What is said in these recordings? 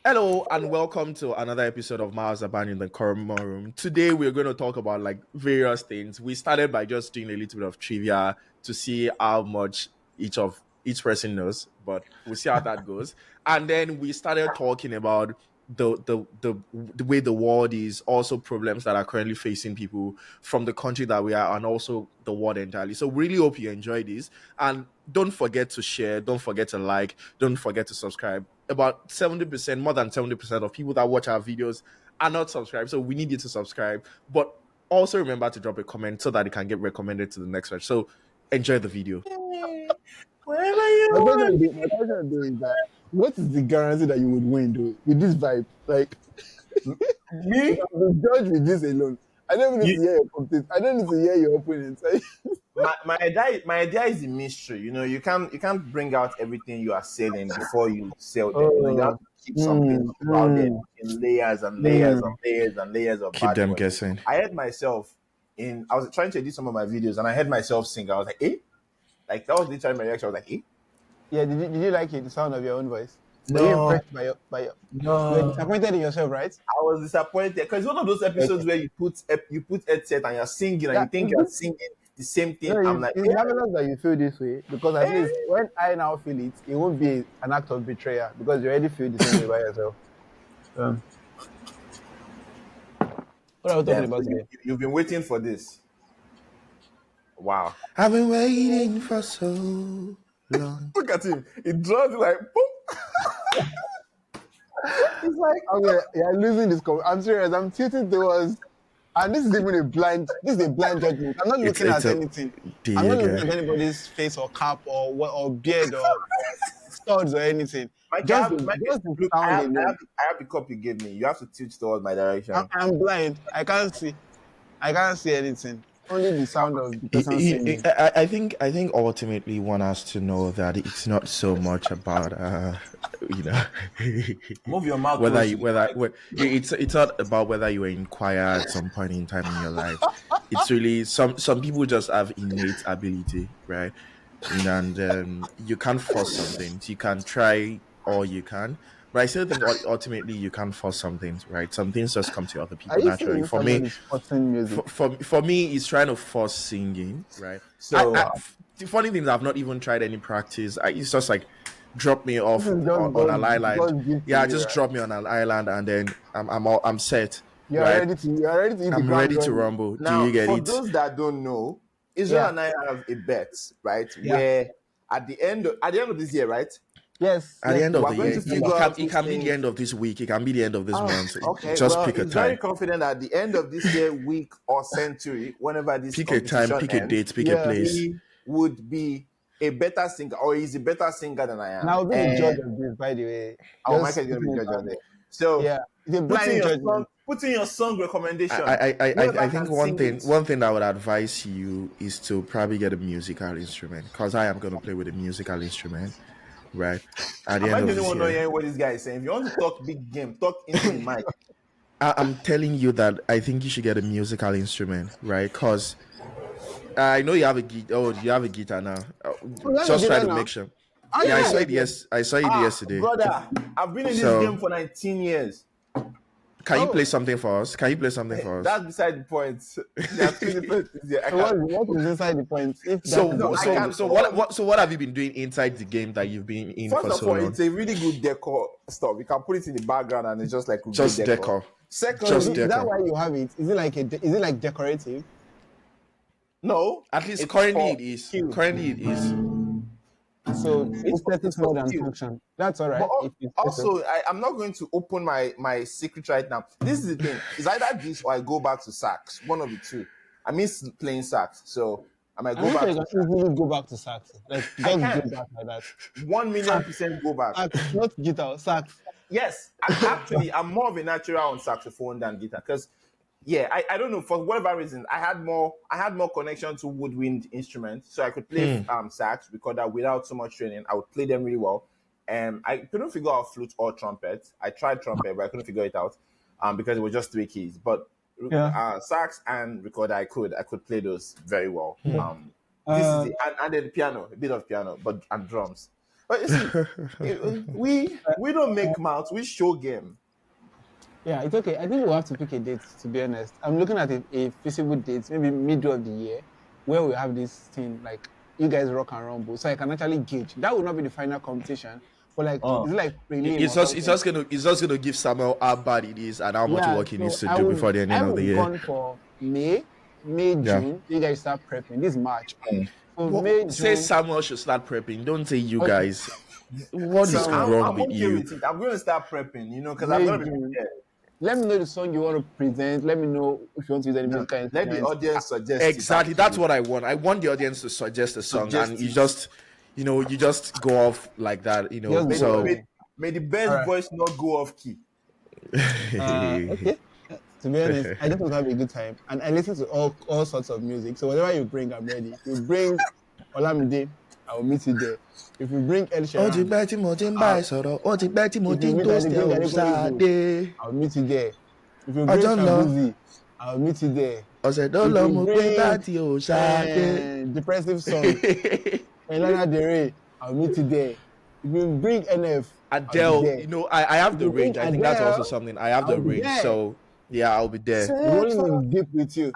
Hello and welcome to another episode of Miles Aban in the Corridor Room. Today we're going to talk about like various things. We started by just doing a little bit of trivia to see how much each person knows, but we'll see how that goes. And then we started talking about the way the world is, also problems that are currently facing people from the country that we are, and also the world entirely. So really hope you enjoy this, and don't forget to share, don't forget to like, don't forget to subscribe. About 70%, more than 70% of people that watch our videos are not subscribed. So we need you to subscribe. But also remember to drop a comment so that it can get recommended to the next one. So enjoy the video. Wherever My you question, want. though, my question though is that what is the guarantee that you would win though with this vibe? Like, if Me? I'm to judge with this alone, I don't even need You, to hear your competition. I don't need to hear your opponents. my idea is a mystery. You can't bring out everything you are selling before you sell them. You have Oh, to keep some things out there in layers and layers and mm. layers and layers of Keep bad them boy. guessing. I heard myself I was trying to edit some of my videos and I heard myself sing. I was like, eh? Like that was literally my reaction. I was like, eh? Yeah, did you like it, the sound of your own voice? Were you No, impressed by your you were no. disappointed in yourself, right? I was disappointed because it's one of those episodes Okay. where you put headset and you're singing and Yeah, you think it's you're good. singing the same thing. No, I'm like, it's marvelous that you feel this way because at eh, least when I now feel it, it won't be an act of betrayal because you already feel the same way by yourself. Um, what are we talking damn. So about you, today? you've been waiting for this. Wow. I've been waiting for so long. Look at him. He draws it like, boom. He's like, Okay, you're losing this. I'm serious. I'm tilting towards, and this is even a blind. This is a blind judgment. I'm not It's looking it's at a anything. I'm not looking dig. at anybody's face or cap or what or beard or studs or anything. Mikey, Just the just the look, I sound have, I alone. have, I have the cup you gave me. You have to tilt towards my direction. I'm blind. I can't see. I can't see anything. Only the sound of the person I, singing. I think ultimately one has to know that it's not so much about you know Move your mouth whether close to you, the whether mic. it's not about whether you were in choir at some point in time in your life. It's really some people just have innate ability, right? And you can't force something. You can try or you can, but I still think ultimately you can't force something, right? Some things just come to other Are people you naturally. saying For me, somebody's forcing music? for me, it's trying to force singing, right? So, The funny thing is, I've not even tried any practice. It's just like drop me This off is just on an island. God's gift to Yeah, you, just right? drop me on an island, and then I'm set, You're right? ready to you're ready to hit the I'm ground ready to running. rumble. Do now, you get for it? those that don't know, Israel Yeah, and I have a bet, right? yeah. Where at the end of this year, right? Yes, At the yes, end yes. of We're the going year, to December. figure out it who can be the sings. end of this week. It can be the end of this Oh, month. okay. Just Well, pick a he's very time. confident at the end of this year, week, or century, whenever this Pick a time. competition Pick a ends, date. Pick a Yeah. place. he would be a better singer, or he's a better singer than I And am. I'll be the judge And of this, by the way. Michael Just is going to putting be it the judge out of there. it. So, Yeah. It's a put in blind your song, judgment. put in your song I, recommendation. I, I, I Whoever I can think sing it. one thing I would advise you is to probably get a musical instrument because I am going to play with a musical instrument, right? At the Am end I the of only this one not year, hearing what this guy is saying? If you want to talk big game, talk into the mic. I'm telling you that I think you should get a musical instrument, right? Because I know you have a guitar. Oh, you have a guitar now. Oh, let me Just get try that to now. make sure. How Yeah, did I you saw get it. here? Yes, I saw it yesterday. Brother, I've been in this game So, for 19 years. can you play Oh. something for us? Can you play something for us? That's beside the point. There are two different things here. I So can what is inside the point? If that is So, no, the I so, can point. so hold on. what have you been doing inside the game that you've been in First for of so all, long? it's a really good decor stuff. You can put it in the background and it's just like a good Just decor. decor. So Just Secondly, is that decor. why you have it? Is it like is it like decorative? no, At least it's currently for it is. skill. Currently it is. So It's aesthetics for more than skill. function. That's all But right. If you say so. also, I'm not going to open my secret right now. This is the thing. It's either this or I go back to sax. One of the two. I miss playing sax, so I might I'm go not sure back you to can sax. easily go back to sax. Like I just go can back like that. 1 million Sax, percent go back. sax, not guitar, sax. Yes, actually, I'm more of a natural on saxophone than guitar because, yeah, I don't know, for whatever reason I had more connection to woodwind instruments, so I could play sax recorder without so much training. I would play them really well, and I couldn't figure out flute or trumpet. I tried trumpet, but I couldn't figure it out because it was just three keys. But Yeah. sax and recorder, I could play those very well. This is Uh, it, and then piano, a bit of piano, but and drums. But you see, we don't make mouths, we show game. Yeah, it's okay. I think we'll have to pick a date, to be honest. I'm looking at a feasible date, maybe middle of the year, where we have this thing, like, you guys rock and rumble, so I can actually gauge. That will not be the final competition, but like, is it like prelim or something? It's just gonna give Samuel how bad it is and how much Yeah, work he needs so to do before the ending I of the would year. gone for May, Yeah. June. You guys start prepping. This is March. So May, Say June. Samuel should start prepping. Don't say you Okay. guys. What is So wrong I'm with okay you? with it. I'm going to start prepping, because I'm May, going to be June. prepared. Let me know the song you want to present. Let me know if you want to use any musical Let the instruments. audience suggest it, Exactly. actually. That's what I want. I want the audience to suggest a song, Suggest and you it. just, you just go off like that. Just So. May the best Alright. voice not go off key. Okay. To be honest, I just want to have a good time, and I listen to all sorts of music. So whatever you bring, I'm ready. If you bring Olamide, I will meet you there. If you bring Ed Ó ti Sheeran, pẹ́ tí mo ti ń bá ẹ sọ̀rọ̀, ó ti pẹ́ tí mo if ti you ń meet toast ẹ ò Adekunle sáadé. I'll meet you there. If you bring Ọjọ́ ń lọ. Shabuzi, I'll meet you there. Ọ̀sẹ̀ tó If lọ you mo pé bring, báàtì ò sáadé. depressive song, Lana Del Rey, I'll meet you there. If you bring NF, I'll be Adele, there. I have If the you bring range. I think that's also Adele, something. I have the I'll be range. there. So, yeah, I'll be there. Rolling is deep with you.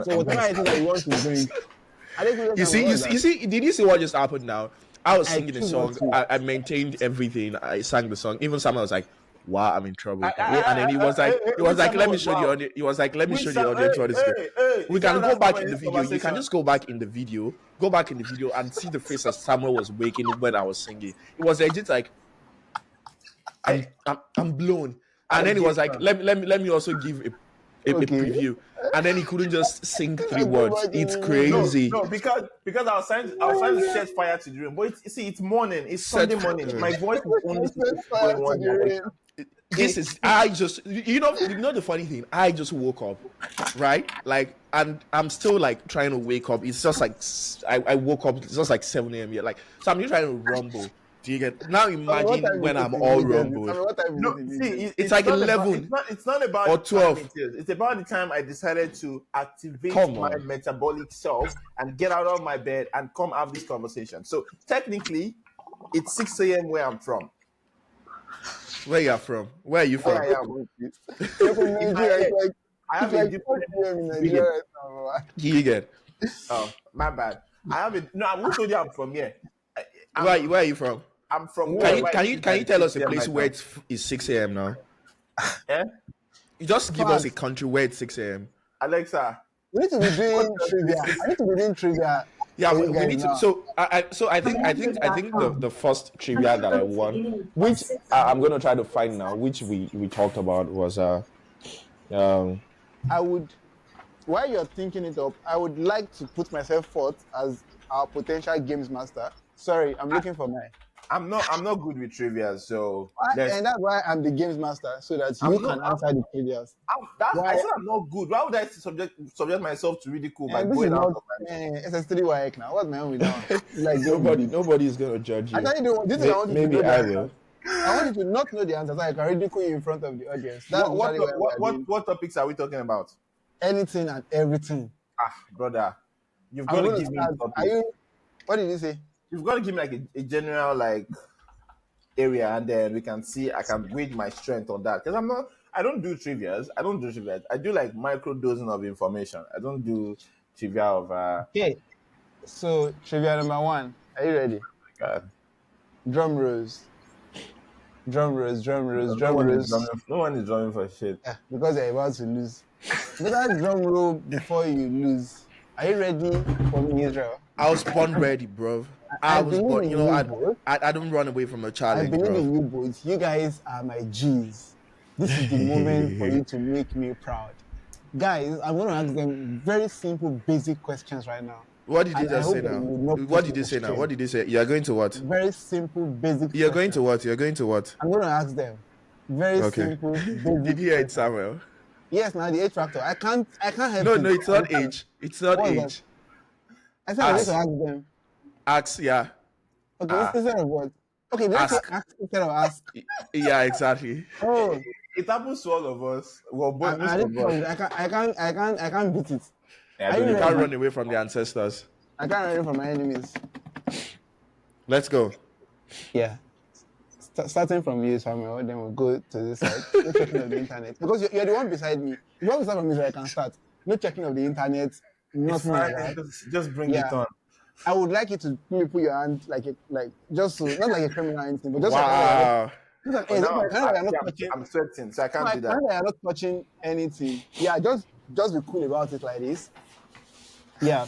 So whatever it is that you want to bring, You see, did you see what just happened now? I was singing the choose song. not to. I maintained everything. I sang the song. Even someone was like, "Wow, I'm in trouble." I- And then he was like, which "Let me Samuel show was the wow? audience." He was like, "Let me Which show Sam- the audience hey, what is hey, good." hey, We is can that go last back time in in the this video. You can conversation? just go back in the video. Go back in the video and see the face as Samuel was waking when I was singing. It was legit like I'm blown. And then he was like, let me also give a Okay. preview. And then he couldn't just sing three Go words. back in It's the video. crazy. No, because I was trying to set fire to the room. But it's morning. It's Set- Sunday morning. My voice is only Set supposed to go fire in to one the direction. rain. This is I just the funny thing, I just woke up, right? Like, and I'm still like trying to wake up. It's just like I woke up, it's just like 7 a.m. yet. Like, so I'm just trying to rumble. Do you get now? What Imagine time when is I'm it all immediately? rumbled. What time is No, it immediately? see, It's like not about- 11 it's not about or the time 12. it is. It's about the time I decided to activate Come my on. metabolic self and get out of my bed and come have this conversation. So technically, it's 6 a.m. where I'm from. Where you from? Where are you from? Where I am. You're from In my Nigeria. head, It's like I have it's a like different 4 p.m. in feeling. Nigeria right now. You get Oh, my bad. I have it. No, who told you I'm from here? where are you from? I'm from Can you where can it you is can you at tell us 6 a a.m. place right where now. it's 6 a.m. now? Eh? You just give us a Fast. country where it's 6 a.m. Alexa, We need to be doing trivia. I need to be doing trivia. Yeah, for you we guys need to. now. So I think the first trivia that I won, which I'm gonna try to find now, which we talked about was I would, while you're thinking it up, I would like to put myself forth as our potential games master. Sorry, I'm looking for mine. I'm not good with trivia, so And that's why I'm the games master, so that you can answer the trivias. I said I'm not good. Why would I subject myself to ridicule by And this is going out not of my SS3 WAEC now. What's my own with that one? Like, nobody is gonna judge you. Actually, this is I want you to Maybe know the I answers. will. I want you to not know the answers so I can ridicule you in front of the audience. That's what usually why we are doing what topics are we talking about? anything and everything. Brother, you've I'm got to going to give me start. a topic. Are you? What did you say? You've got to give me like a general like area, and then we can see. I can grade my strength on that because I don't do trivias. I do like micro dosing of information. I don't do trivia of. Okay. So trivia number 1. Are you ready? God. Drum rolls. Drum rolls. Drum rolls. No Drum one is rolls. drumming. No one is drumming for shit. Because you're about to lose. Better drum roll before you lose. Are you ready for me, Israel? I was born ready, bro. I was born. I don't run away from a I challenge, believe bro. in you both. You guys are my G's. This is the moment for you to make me proud. Guys, I'm going to ask them very simple, basic questions right now. What did you And I just hope say that now? you will not What put did me you say now? astray. What did you say? You're going to what? Very simple, basic You're going questions. to what? You're going to what? I'm going to ask them. Very Okay. simple, basic Did you hear it, questions. Samuel? Yes, now the H factor. I can't help No, it. it's not age. It's not What is age. I said I need to ask them. Ask, yeah. Okay, instead of what? Okay, let's say Ask. ask instead of ask. Yeah, exactly. Oh, It happens to all of us. Well, I most of us. I can't beat it. Yeah, Are you You can't ready? run away from the ancestors. I can't run from my enemies. Let's go. Yeah. Starting from you, Samuel, then we'll go to this side. No checking of the internet. Because you're the one beside me. If you want to start from me, so I can start. No checking of the internet, It's nothing like fine. that. Just bring it Yeah. on. I would like you to maybe put your hand like just so not like a criminal or anything, but just Wow. like But now you're not touching. I'm sweating, so I No, can't I do kind that. of you're not touching anything. Yeah, just be cool about it like this. Yeah.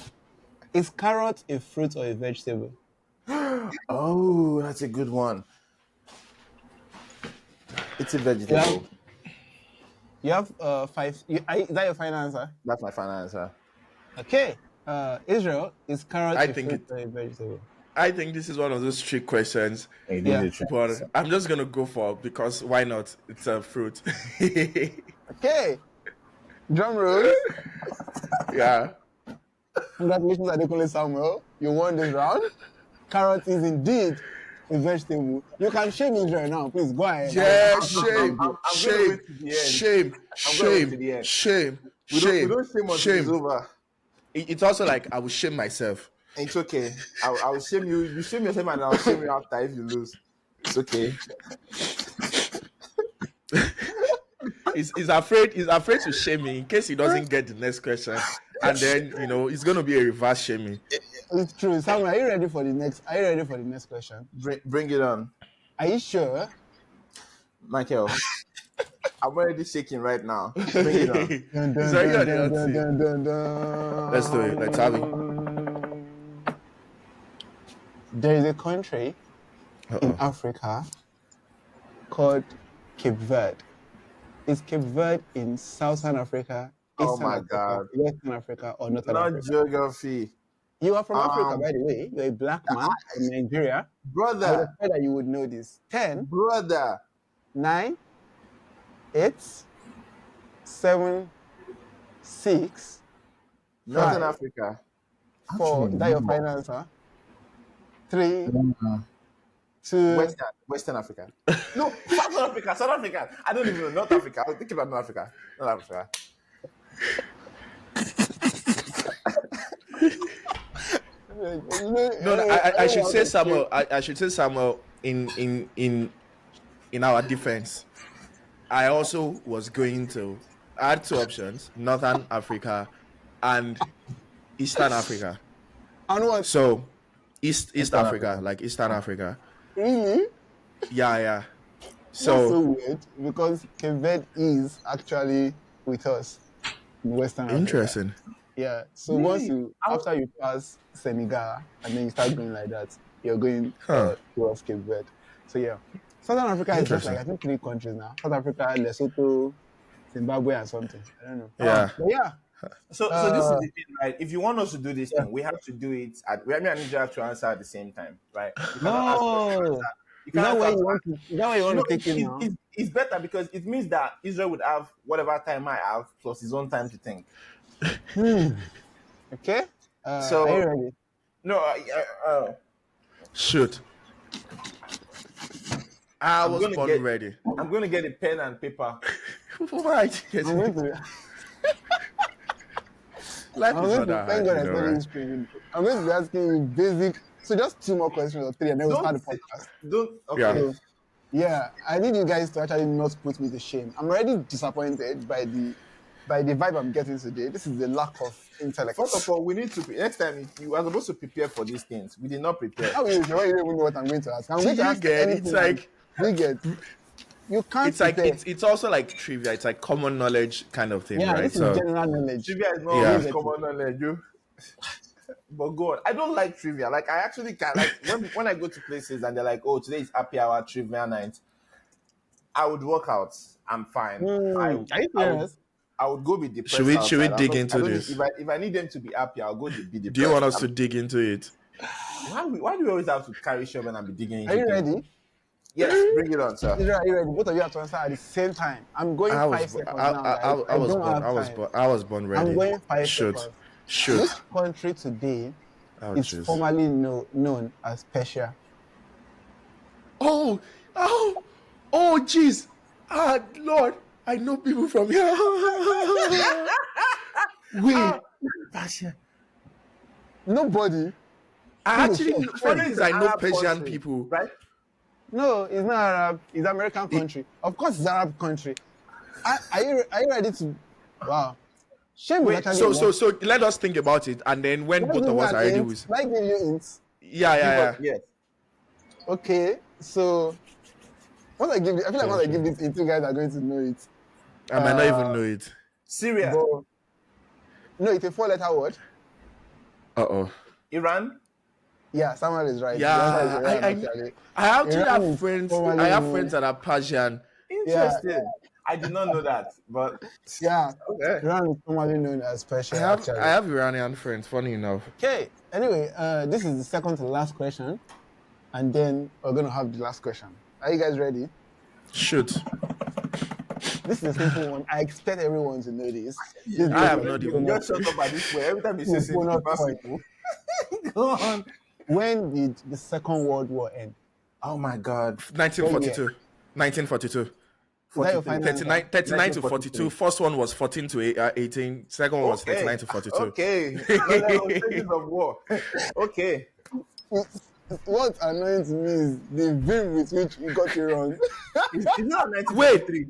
Is carrot a fruit or a vegetable? Oh, that's a good one. It's a You have vegetable. five. Is that your final answer? That's my final answer. Okay. Israel, is carrot I a think fruit it. or a vegetable? I think this is one of those trick questions, It is Yeah. a trend. but I'm just gonna go for it because why not? It's a fruit. Okay. Drum rolls. Yeah. Congratulations, Adekunle Samuel. You won this round. Carrot is indeed a vegetable. You can shame Israel now. Please go ahead. Yeah. I'm Shame. going to Shame. wait to the end. Shame. I'm going to wait to Shame. the end. Shame. We Shame. don't shame until it's Shame. over. It's also like I will shame myself. It's okay. I'll shame you. You shame yourself, and I'll shame you after if you lose. It's okay. He's afraid to shame me in case he doesn't get the next question, and then it's gonna be a reverse shaming. It's true. Samuel, are you ready for the next? Are you ready for the next question? Bring it on, Are you sure? Michael. I'm already shaking right now. Bring it on. Dun, dun, He's already on the dun, hot dun, seat. dun, dun, dun. Let's do it. Let's have it. There is a country in Africa called Cape Verde. Is Cape Verde in Southern Africa, Oh Eastern my Africa, God. Western Africa, or Northern Not Africa? geography, You are from Africa, Um, by the way. You're a black man from Nigeria. I would brother. expect that you would know this. 10, Brother. 9, 8, 7, 6, Northern 5, Africa. 4. Is that your final answer? 3, 2. Western Africa. No, South Africa. South Africa. I don't even know. North Africa. I was thinking about North Africa. North Africa. No, I should say Samuel. I should say Samuel in our defense. I also was going to add two options: Northern Africa and Eastern Africa. And what? So East Eastern Africa, Africa. like Eastern Africa. Really? Yeah. That's so So weird because Cape Verde is actually with us in Western Africa. interesting. Yeah. So Really? after you pass Senegal and then you start going like that, you're going Huh. towards Cape Verde. So yeah, Southern Africa is just like I think 3 countries now: South Africa, Lesotho, Zimbabwe, and something. I don't know. Yeah. But yeah. So this is the thing, right? If you want us to do this thing, we have to do it at. Me and Ninja have to answer at the same time, right? You cannot ask us to No. answer. You Is that cannot where ask you us want to? Is that where you want No, to take it now? it's better because it means that Israel would have whatever time I have plus his own time to think. Okay. So- are you ready? No, Shoot. I I'm was gonna born get- ready. I'm going to get a pen and paper. Right. I'm going to. Life I'm is going not to that thank hard, God I studied right? history. I'm going to be asking you basic. So just 2 more questions or 3, and then we'll start the podcast. Okay. Yeah. So, yeah, I need you guys to actually not put me to shame. I'm already disappointed by the vibe I'm getting today. This is the lack of intellect. First of all, we need to next time you are supposed to prepare for these things. We did not prepare. How are you sure you don't even know what I'm going to ask? I'm going to you ask get? anything. It's like you get. You can't. it's like prepare. it's also like trivia. It's like common knowledge kind of thing, Yeah, right? this is general knowledge. Trivia is not Yeah. always common knowledge, you. But God, I don't like trivia. Like I actually can like when I go to places and they're like, "Oh, today is happy hour trivia night," I would work out. I'm fine. Are you serious? I would go be depressed. Should we outside. dig I into don't this? need- If I need them to be happy, I'll go be depressed. Do you want us to dig into it? Why do we always have to carry shovel and be digging into Are you things? ready? Yes, bring it on, sir. Israel, are you ready? Both of you have to answer at the same time. I'm going I 5 was seconds I, now. I, I, guys. I was don't born have I was time. born I was born ready. I'm going 5 Shoot. seconds. Shoot. Which country today Oh, is jeez. formerly known as Persia? Oh, jeez. Ah, Lord, I know people from here. Wait, Nobody. I actually, People funny Persia is I know Arab Persian country, people. right? No, it's not Arab. It's American country. Of course, it's Arab country. Are you ready to? Wow. Shame is Wait, actually so a so word. so let us think about it, and then when Let's both give of you us an are ready hint. with, Like give you hints. yeah, Give yeah, us, yes. Okay, so once I give you, I feel like yeah. once I Sure. give this hint, you guys are going to know it. I might not even know it. Syria, But no, it's a 4-letter word. Oh. Iran. Yeah, Samuel is right. The answer is Yeah, Iran, actually. I actually Iran have is friends. I formerly have known. friends that are Persian. Yeah, Interesting. I did not know that, but yeah. okay. Iran is formerly known as I Persia, have I actually. have Iranian friends. Funny enough. Okay. Anyway, this is the second to last question, and then we're gonna have the last question. Are you guys ready? Shoot, This is a simple one. I expect everyone to know this. This is I just have a not You even. bonus, just shut up at this point. Every time you say something, bonus it's point. simple. Go on. When did the Second World War end? Oh my God. 1942. 1942. Is that your 43. final answer? 39 to 42. 1943. First one was 14 to 18. Second one was 39 Okay. to 42. Okay. Another stages of war. Okay. What annoys me is the vim with which you got it wrong. It's not 1943.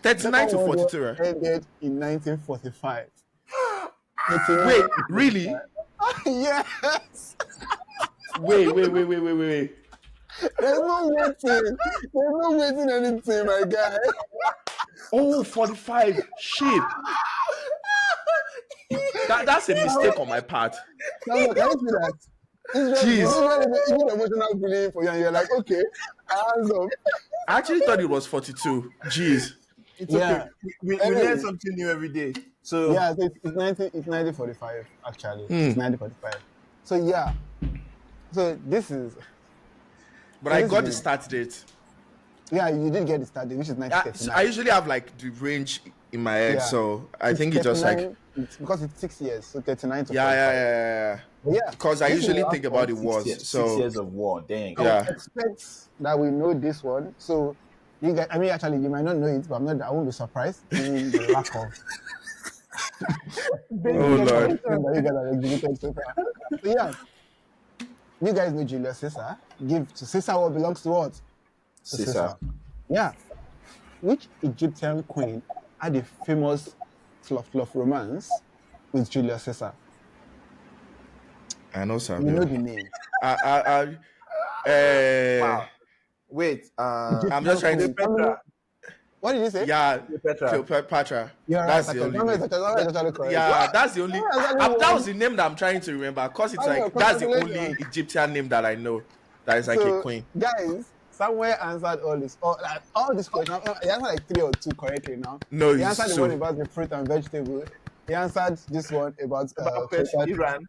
39 to Second World War 42, right? ended in 1945. Wait, really? Yes. Wait. There's no waiting. There's no waiting anything, my guy. Oh, 45. Shit. That's a mistake on my part. Now, can you see that? Jeez. Israel emotional feeling for you, and you're like, okay, hands up. I actually thought it was 42. Jeez. It's Yeah. okay. We Anyway. learn something new every day. So Yeah, so it's 1945 actually. It's 1945. So yeah. So this is But I this got the is- start date. yeah, you did get it started, which is I 1939. usually have like the range in my head, Yeah. so I It's think it's just like 39, it's because it's 6 years, so 39 to 45. yeah. But yeah. Because I this is usually the think last about one. the wars. 6 years of war. Dang. I Yeah. would expect that we know this one. So you guys, I mean, actually, you might not know it, but I won't be surprised. Given the lack of. Oh, Lord. That you guys have exhibited so far. So yeah, you guys know Julius Caesar. Give to Caesar what belongs to what? To Caesar. Yeah. Which Egyptian queen had a famous fluff romance with Julius Caesar? I know, You Samuel. know the name. Wow. Wait. I'm just trying to. Petra. What did you say? Yeah, Cleopatra. Cleopatra. You're That's right, the only actually. name. That's actually correct. Yeah, that's the only. That's actually That was the name that I'm trying to remember because it's Samuel, like that's the only congratulations. Egyptian name that I know that is like a So, queen. guys, somewhere answered all these questions. He answered like 3 or 2 correctly now. No, He it's answered the so. one about the fruit and vegetable. He answered this one about Cleopatra. Iran.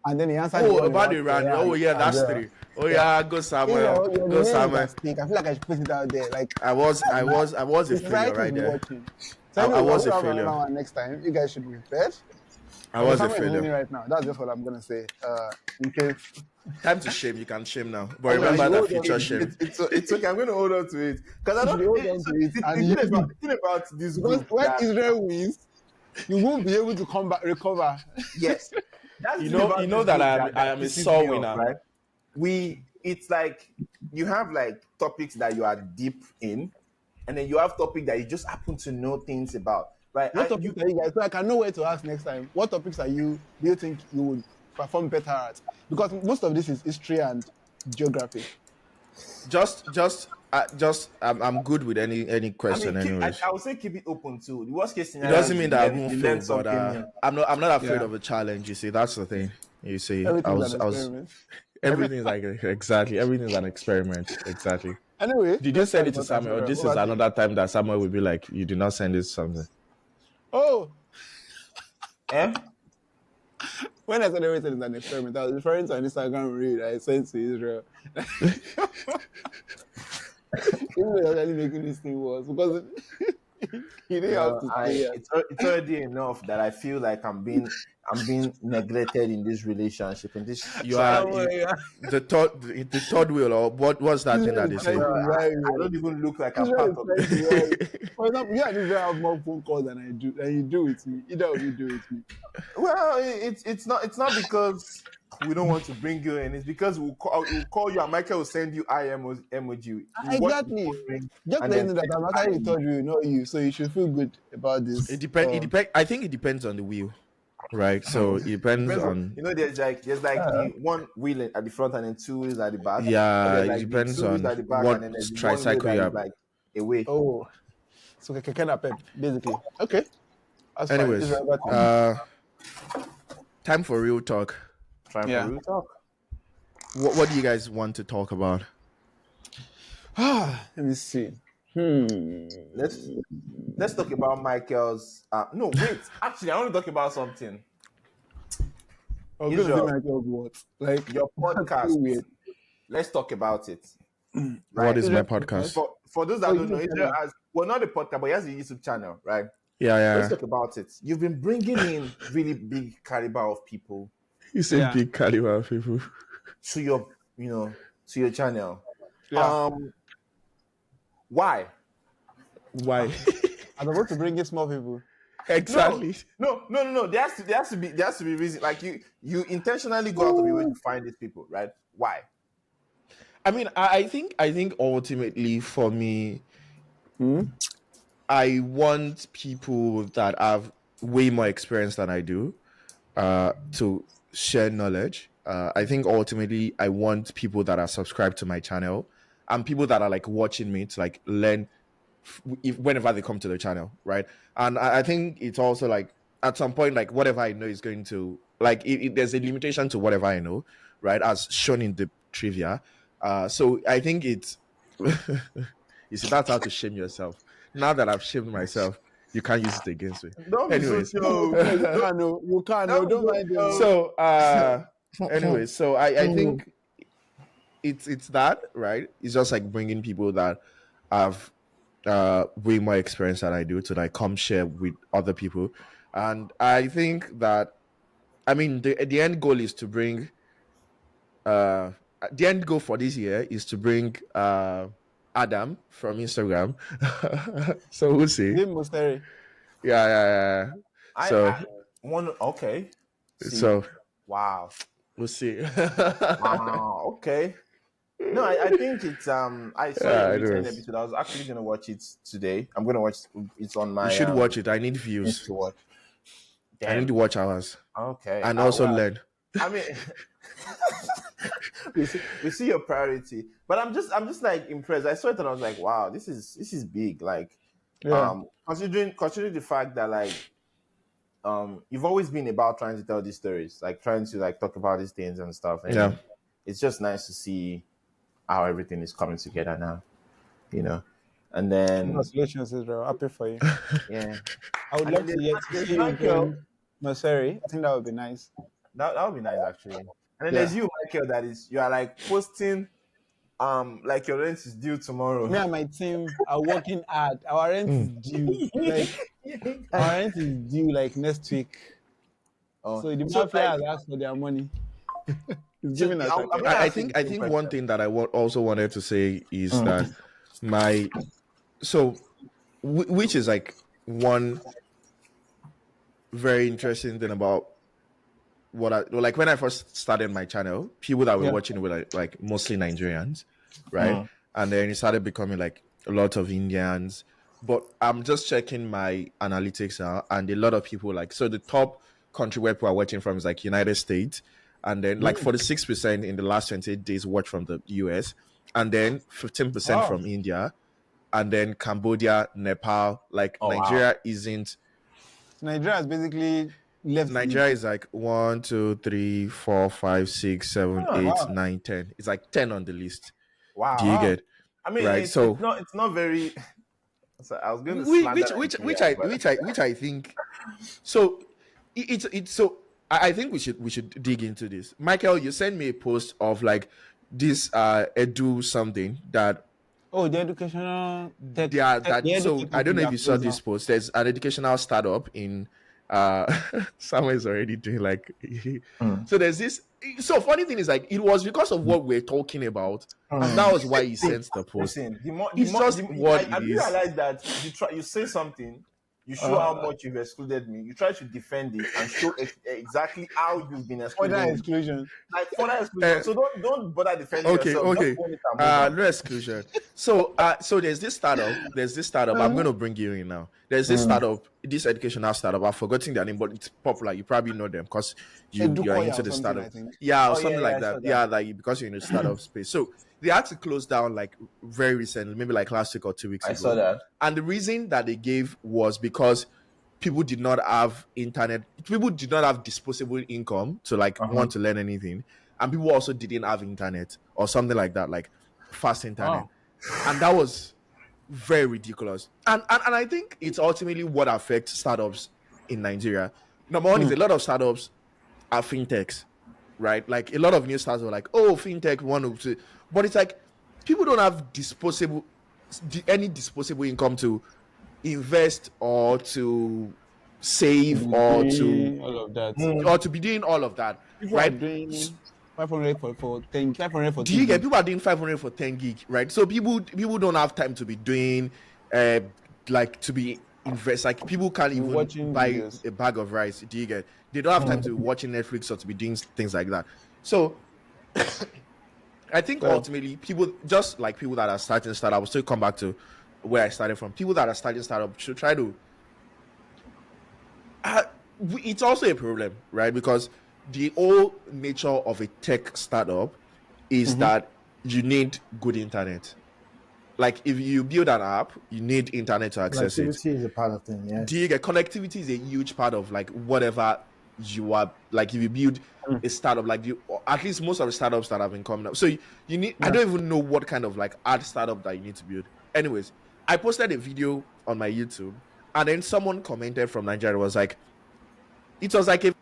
And then he answered the Oh, one about Iran. Oh, yeah, as that's well. 3. Oh, yeah, go Samuel. Your Go name is Samuel. at stake. I feel like I should put it out there. Like I was a the failure society right is there. watching. So I anyway, was a we'll have failure. another one next time. You guys should be prepared. I was a Samuel is winning failure. right now. That's just what I'm gonna say. In case Time to shame. You can shame now. But Okay, remember you that hold on future to shame. It's okay. I'm going to hold on to it because I don't. You should hold on to it and use it. The thing about this because group when that- Israel wins, you won't be able to come back recover. yes, that's You the know- thing about you know this that group I am a pisses sore me off, winner. right? It's like you have like topics that you are deep in, and then you have topics that you just happen to know things about, right? What And topics are you guys? So I can know where to ask next time. What topics do you think you would perform better at? Because most of this is history and geography. I'm good with any question, anyways. I would say keep it open too. The worst case It scenario. doesn't mean that I you won't learn fail, but something new. I'm not afraid Yeah. of a challenge. You see, that's the thing. You see, Everything's an experiment. everything's like exactly everything's an experiment. Exactly. Anyway, Did you let's send talk it to about Samuel? Or Israel. this Over is to you. another time that Samuel will be like, you did not send it something. Oh, Eh? when I said everything is an experiment, I was referring to an Instagram reel I sent to Israel. Israel actually making this thing worse because he didn't have to say it. It's already enough that I feel like I'm being I'm being neglected in this relationship, in this You are the third wheel, or what's that thing that they say? I don't even look like I'm part of it. For example, you and Israel have more phone calls than I do, than you do with me. Either of you do with me. Well, it's not because we don't want to bring you in. It's because we'll call you and Michael will send you emoji. We'll watch the Exactly. phone ring, Just and let you then know that I'm actually told you, not you, so you should feel good about this. It depend. I think it depends on the wheel, right? So it depends depends on, on. there's like the one wheel at the front and then two wheels at the back. And Yeah, there's it like the depends two wheels on at the back, what and then there's the one wheel tricycle that you is have. like away. Oh, so Kekena Pep, basically. Okay, that's fine. Anyways, Israel, got you. time for real talk. Trying Yeah. for real talk. What do you guys want to talk about? Let me see. Let's talk about Michael's. No, wait. Actually, I want to talk about something. I'm gonna say Israel, Michael what? Like your that's podcast. so weird. Let's talk about it. What Right. is my Israel podcast? podcast. For those Oh, that don't know, YouTube Israel channel. has, well, not the podcast, but he has a YouTube channel, right? Yeah, Let's yeah. talk about it. You've been bringing in really big caliber of people You say Yeah. big caliber people. to your channel. Yeah. Why? Why? I'm supposed to bring in small people. Exactly. No. There has to be reason. Like you intentionally go out of your way to find these people, right? Why? I mean, I think ultimately for me, I want people that have way more experience than I do, to share knowledge. I think ultimately I want people that are subscribed to my channel and people that are like watching me to like learn whenever they come to the channel, right? And I think it's also like at some point, like whatever I know is going to like there's a limitation to whatever I know, right? As shown in the trivia. So I think it's you see that's how to shame yourself. Now that I've shamed myself, you can't use it against me. Don't be so Anyways, sure. No, you can't. No, you can't. No, Don't be don't so mind them. sure. so anyways, so I think it's that, right? It's just like bringing people that have way more experience than I do to like come share with other people. And I think that I mean the end goal is to bring the end goal for this year is to bring Adam from Instagram. So we'll see. Dave Mosteri. Yeah. So I want to. Okay. See. so Wow. we'll see. Wow. Okay. No, I think it's I saw Yeah, your it recent is. episode. I was actually gonna watch it today. I'm gonna watch it's on my You should watch it. I need list views. to watch. I need Damn. to watch hours Okay. and also Well, learn. I mean, we see your priority, but I'm just like impressed. I saw it and I was like, wow, this is big. Like, Yeah. considering the fact that like, you've always been about trying to tell these stories, like trying to like talk about these things and stuff. And Yeah. it's just nice to see how everything is coming together now, And then Congratulations, Israel. Happy for you. yeah, I would and love then to there's see you Michael. bring Mosteri. I think that would be nice. That would be nice actually. And then Yeah. there's you, Michael. You are like posting, like your rent is due tomorrow. Me and my team are working hard. Our rent is due. Like our rent is due like next week. Oh, So the so mafia like, has asked for their money. It's so giving us I'm gonna I ask you think the I same think question. one thing that I also wanted to say is that my so which is like one very interesting thing about what I like when I first started my channel, people that were watching were like mostly Nigerians, right? And then it started becoming like a lot of Indians. But I'm just checking my analytics now, and a lot of people like so the top country where people are watching from is like United States, and then like 46% in the last 28 days watch from the US, and then 15% Wow. from India, and then Cambodia, Nepal. Like Oh, wow. Nigeria isn't. Nigeria has basically left. Nigeria is like 1, 2, 3, 4, 5, 6, 7, 8, 9, 10. It's like 10 on the list. Wow. Do you get? I mean, right? So it's not very. So I was going to slander which I think. So it's so I think we should dig into this. Michael, you sent me a post of like this edu something that. Oh, the educational tech. Yeah, that. So I don't know if you saw this this post. There's an educational startup in Samuel is already doing like Mm. so there's this so funny thing is like it was because of what we're talking about, and that was why he See, sent the post. listen, It's just what I it do is. realize that you say something, you show how much you've excluded me, you try to defend it and show exactly how you've been Further excluding me. exclusion. Like further exclusion. Uh, So don't bother defending okay, yourself. Just okay. own it and move on. No exclusion. So there's this startup. There's this startup. I'm gonna bring you in now. There's this Mm. startup, this educational startup. I've forgotten their name, but it's popular. You probably know them because you are Edukoya into or the something, startup. I think. Yeah, or Oh yeah, something yeah, like I that. saw that. Yeah, like because you're in the startup space. So they had to close down like very recently, maybe like last week or 2 weeks I saw ago. that. And the reason that they gave was because people did not have internet, people did not have disposable income to like Uh-huh. want to learn anything. And people also didn't have internet or something like that, like fast internet. Oh. And that was very ridiculous. And I think it's ultimately what affects startups in Nigeria. Number one is a lot of startups are fintechs, right? Like a lot of new startups are like, oh, fintech one to, but it's like people don't have any disposable income to invest or to To save be or doing all of that. to be doing all of that, People are right? doing 500 for 10, 500 for Do 2 you get gig. people are doing 500 for 10 gig, right? So people don't have time to be doing uh like to be invest, like people can't You're even watching buy videos. a bag of rice. Do you get, they don't have time to be watching Netflix or to be doing things like that. So I think Well, ultimately people, just like people that are starting startup, I will still come back to where I started from. People that are starting startup should try to uh, it's also a problem, right? Because the whole nature of a tech startup is that you need good internet. Like if you build an app, you need internet to access it. Connectivity is a part of thing, Do yes. you get, connectivity is a huge part of like whatever you are, like if you build a startup, like you, or at least most of the startups that have been coming up. So you need, I Yeah. don't even know what kind of like ad startup that you need to build. Anyways, I posted a video on my YouTube, and then someone commented from Nigeria, was like, it was like a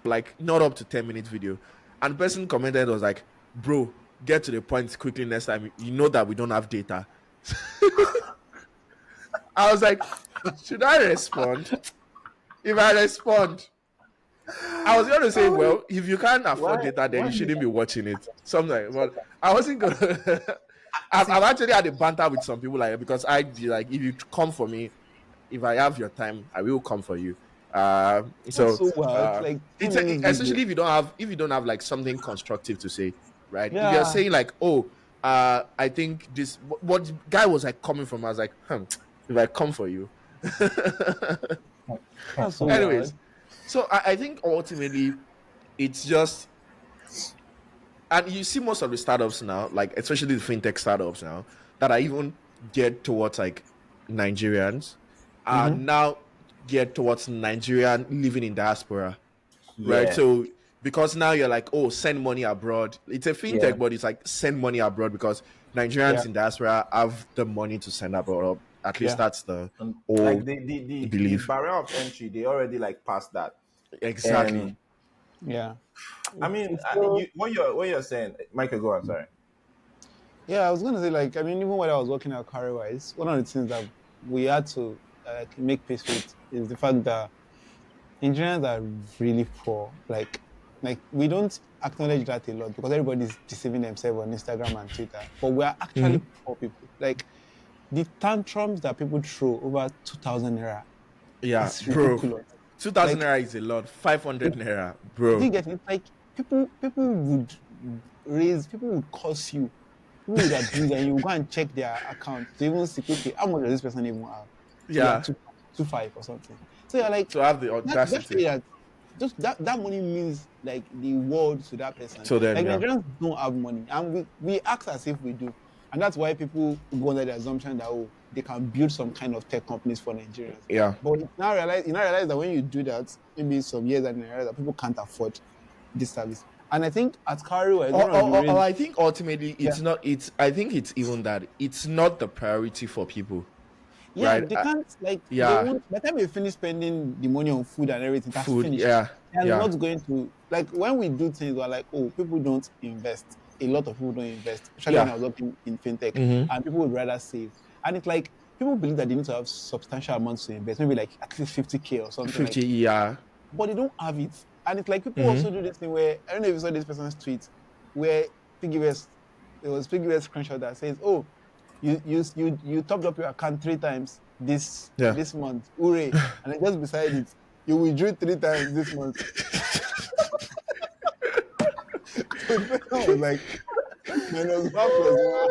like not up to 10 minute video, and the person commented was like, bro, get to the point quickly next time, you know that we don't have data. I was like, should I respond? If I respond, I was gonna say, well, if you can't afford why data, then why you did shouldn't be watching it. Something, but I wasn't gonna. I've actually had a banter with some people like, because I be like, if you come for me, if I have your time, I will come for you. That's So so wild. uh, Like it's 10 minutes video. especially if you don't have like something constructive to say, right? If you're Yeah. saying like, oh, I think this, what guy was like coming from, I was like, if I come for you. That's so Anyways, wild. so I think ultimately it's just, and you see most of the startups now, like especially the fintech startups now, that are even geared towards like Nigerians, are now geared towards Nigerian living in diaspora, right? yeah, So because now you're like, oh, send money abroad. It's a yeah. fintech, but it's like send money abroad because Yeah. Nigerians in diaspora have the money to send abroad. At least Yeah. that's the And like old the belief. barrier of entry, they already like passed that. Exactly. And Yeah. I It's, mean, it's so what you're saying, Michael, go on. Sorry. Yeah, I was gonna say, like, I mean, even when I was working at Carrywise, one of the things that we had to make peace with is the fact that Nigerians are really poor. Like we don't acknowledge that a lot because everybody's deceiving themselves on Instagram and Twitter. But we are actually poor people. Like the tantrums that people throw over 2,000 naira Yeah, is bro. ridiculous. 2,000 Like, naira is a lot. 500 naira, do bro. you get it? Like people would people would curse you, people would abuse, and you go and check their account to even see, okay, how much does this person even have? Yeah, Yeah, 2.25 or something. So you're like, to have the that's audacity. that just that money means like the world to that person. To them, Like yeah. Nigerians don't have money, and we act as if we do, and that's why people go under the assumption that, oh, they can build some kind of tech companies for Nigerians. Yeah. But you now realize that when you do that, maybe some years and you realize that people can't afford this service. And I think at Carrywise, one of the Or reasons, I think ultimately yeah, it's not, it's, I think it's even that it's not the priority for people, yeah, right? they can't, like, they Yeah. won't, by the time you finish spending the money on food and everything, that's Food, finished. yeah. They're Yeah. not going to, like, when we do things, we're like, oh, people don't invest. A lot of people don't invest, especially when Yeah. I was working in fintech, and people would rather save. And it's like, people believe that they need to have substantial amounts to invest, maybe like at least 50K or something like 50, yeah. but they don't have it. And it's like people also do this thing where I don't know if you saw this person's tweet where Piggy West, it was Piggy West screenshot that says, "Oh, you topped up your account 3 times Yeah. this month, hooray!" And then just beside it, you withdrew 3 times this month. So the person was like minus 1 plus 1.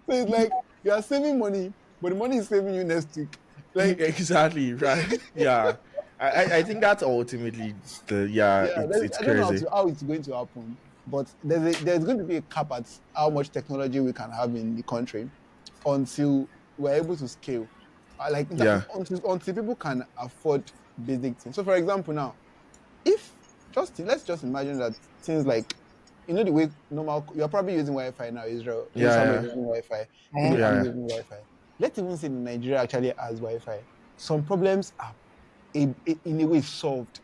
So it's like you are saving money, but the money is saving you next week. Like Exactly, right? Yeah. I think that's ultimately it's I don't know crazy. how it's going to happen, but there's going to be a cap at how much technology we can have in the country until we're able to scale. Like Yeah. until people can afford basic things. So, for example, now if let's just imagine that things like the way normal you're probably using Wi-Fi now, Israel. Somebody Yeah, using Wi-Fi, yeah. people Yeah, are yeah. using Wi-Fi. Let's even say Nigeria actually has Wi-Fi. Some problems are in a way solved.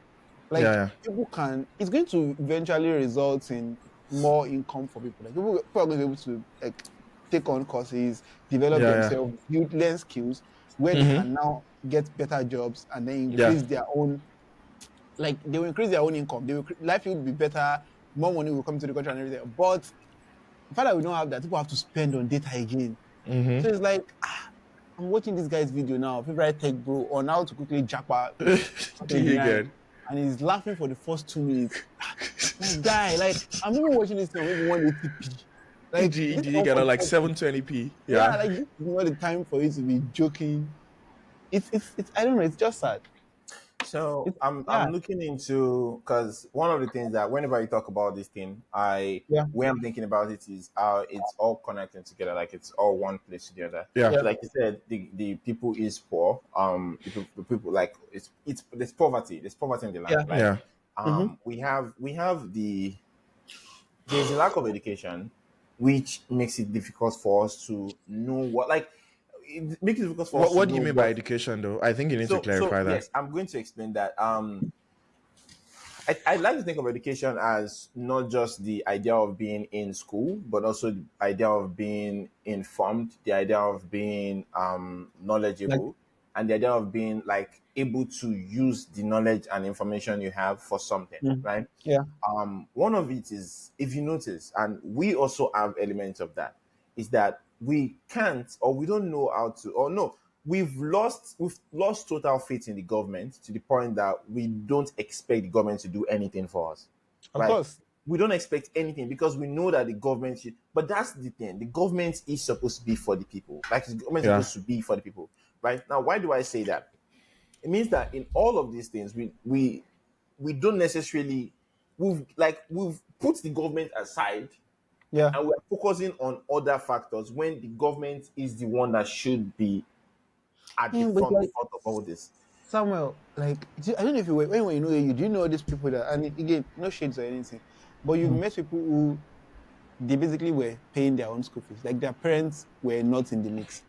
Like Yeah, people can, it's going to eventually result in more income for people. Like people are going to be able to like take on courses, develop yeah. themselves, learn skills where they Yeah. can now get better jobs and then Yeah. increase their own. Like they will increase their own income. Life will be better. More money will come to the country and everything. But the fact that we don't have that, people have to spend on data again. So it's like I'm watching this guy's video now, favorite tech bro, on how to quickly jackpot Do you 29, get? and he's laughing for the first 2 minutes. Like, guy, like I'm even watching this thing on maybe 180p. Like Did this you get on like 140p. 720p? Yeah, Yeah. like this is not the time for you to be joking. It's I don't know, it's just sad. So Yeah, I'm looking into, because one of the things that whenever you talk about this thing, I yeah, way I'm thinking about it is how it's all connecting together, like it's all one place together. Yeah. So yeah, like you said, the people is poor. The people like it's there's poverty. There's poverty in the land. yeah. Like Yeah. Mm-hmm. we have there's a lack of education, which makes it difficult for us to know what like it makes it difficult for us to What do know you mean by what. education though? I think you need to So clarify that. yes, I'm going to explain that. I like to think of education as not just the idea of being in school, but also the idea of being informed, the idea of being Like, knowledgeable, and the idea of being like able to use the knowledge and information you have for something, mm, right? yeah, One of it is, if you notice, and we also have elements of that, is that we can't or we don't know how to, or no, we've lost total faith in the government to the point that we don't expect the government to do anything for us, of right? course. We don't expect anything because we know that the government should, but that's the thing, the government is supposed to be for the people, like the government is Yeah. supposed to be for the people, right? Now, why do I say that? It means that in all of these things, we don't necessarily, we've put the government aside Yeah. and we're focusing on other factors when the government is the one that should be at the But like front of all this. Samuel, like I don't know if you were when you know you do you know these people that, and again, no shades or anything, but you've met people who they basically were paying their own school fees. Like their parents were not in the mix.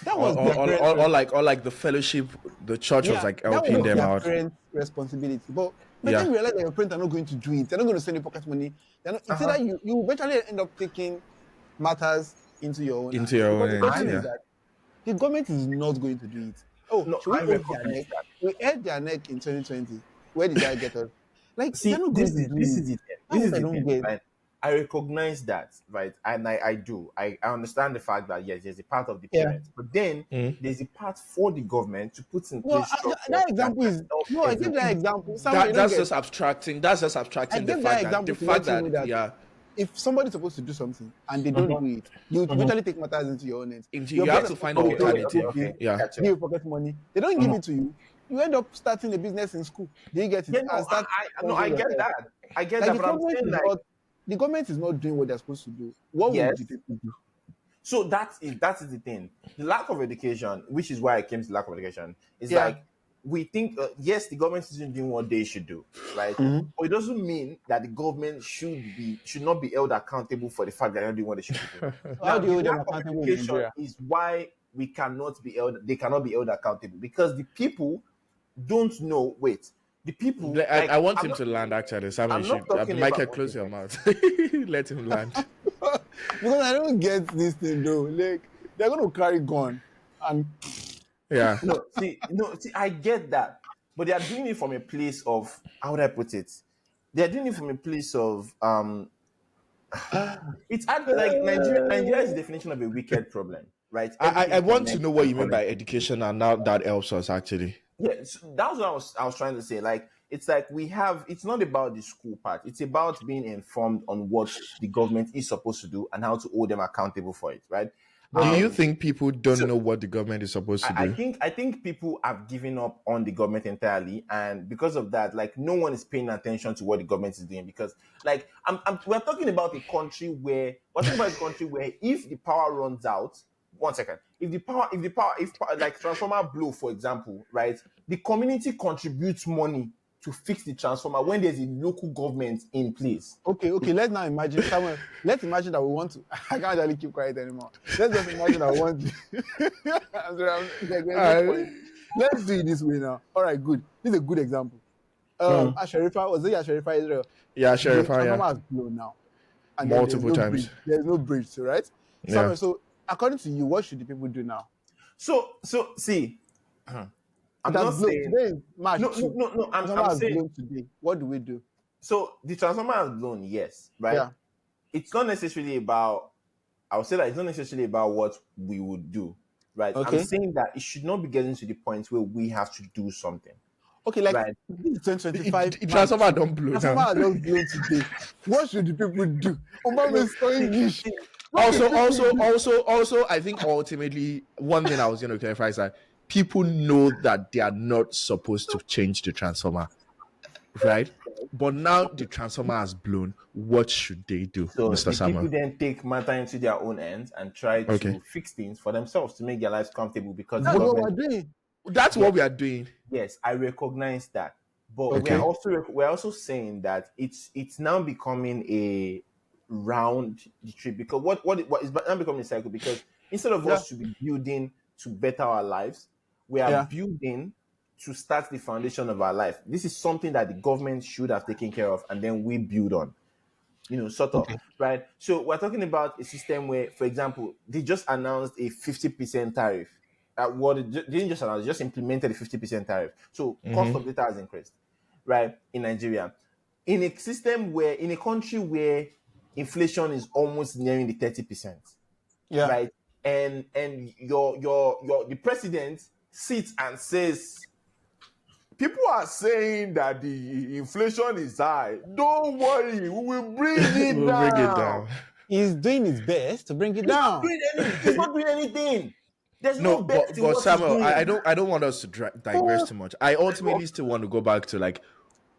That was their parents' Or like the fellowship, the church was yeah, like that helping was them their out. parents' responsibility. But by the time Yeah. you realize that your parents are not going to do it, they're not going to send you pocket money. They're not, it's either you eventually end up taking matters into your own Into hands. your own Because the ends. question I is Yeah. that the government is not going to do it. Oh, No, should we I hold their recognize neck? that. We held their neck in 2020. Where did that get us? Like they're See, not going this to is do this it. is the thing. That's This what is I the don't thing, get. right? I recognize that, right? And I do. I understand the fact that yes, there's a part of the Yeah. parents, but then Mm. there's a part for the government to put in No, place structures that that example can is help no. I gave that everyone. example. Samuel, you don't That's get. just abstracting. That's just I abstracting gave that example the to fact let you know that that yeah, if somebody's supposed to do something and they don't do it, you eventually take matters into your own hands. Your you have parents to are supposed find to an pay your school Okay, alternative. fees, okay. Yeah. Gotcha. give you pocket money. They don't give it to you. You end up starting a business in school. Do you get it? Yeah, And no, start no, I sponsoring get yourself. that. I get Like that, but I'm saying like the government is not doing what they're supposed to do. What would the yes. people do? So that is the thing. The lack of education, which is why I came to lack of education, is Yeah. like we think yes, the government isn't doing what they should do, right? Mhm. But it doesn't mean that the government should not be held accountable for the fact that they're not doing what they should be doing. So how Now, do you the hold them lack of accountable in education Nigeria? is why they cannot be held accountable because the people don't know. Wait, the people like I want him to land actually. Samuel, you I'm not should talking about Michael, okay. close your mouth. Let him land. Because I don't get this thing though. Like they're gonna carry gun. And Yeah. See, I get that, but they are doing it from a place of, how would I put it? They are doing it from a place of it's like Nigeria is the definition of a wicked problem, right? I Everything want to connects know what and you mean by connected. education, and now that helps us actually. Yeah, so that was what I was trying to say. Like, it's like it's not about the school part. It's about being informed on what the government is supposed to do and how to hold them accountable for it, right? Do you Um, think people don't so know what the government is supposed to I do? think people have given up on the government entirely, and because of that, like, no one is paying attention to what the government is doing. Because, like, we're talking about a country where if the power runs out, 1 second, if like transformer blow, for example, right, the community contributes money to fix the transformer when there's a local government in place. okay, let's now imagine, Samuel, let's imagine that we want to, I can't really keep quiet anymore. Let's just imagine that we want to, there's no point. Let's do it this way now. All right, good. This is a good example. Asharifa, was it Asharifa Israel? Yeah, The Sheriff, yeah. transformer has blown now. And then there's Multiple no bridge. times. There's no bridge, so right? Yeah. Samuel, so according to you, what should the people do now? So see, I'm It has not blown. saying Today is March no, 2. no, no, no. Transformer I'm has saying, blown today. What do we do? so the transformer has blown, yes, right? Yeah. It's not necessarily about, I would say that it's not necessarily about what we would do, right? I'm Okay. saying that it should not be getting to the point where we have to do something, Okay, like right? this is 2025. Transformer don't blow Transformer now. has just blown today. What should the people do? Obama is so English. Also, I think ultimately one thing I was going to clarify is that people know that they are not supposed to change the transformer, right? But now the transformer has blown. What should they do, So Mr. the people Samuel? then take matter into their own hands and try Okay, to fix things for themselves to make their lives comfortable, because the That's what we're government. doing. that's Yes, what we are doing. yes, I recognize that, but Okay. we're also saying that it's now becoming a round the trip, because what is now becoming a cycle, because instead of us to be building to better our lives, we are Yeah. building to start the foundation of our life. This is something that the government should have taken care of, and then we build on, sort of, Okay. right? So we're talking about a system where, for example, they just announced a 50% tariff. They didn't just announce, they just implemented a 50% tariff. So cost of data has increased, right, in Nigeria. In a country where inflation is almost nearing the 30%, Yeah. right? And your the president sits and says, people are saying that the inflation is high. Don't worry, we will bring it We'll bring it down. down. He's doing his best to bring it He's not down. doing he's not doing anything. There's No, no best in but what he's Samuel, I doing. don't want us to digress too much. I ultimately still want to go back to, like,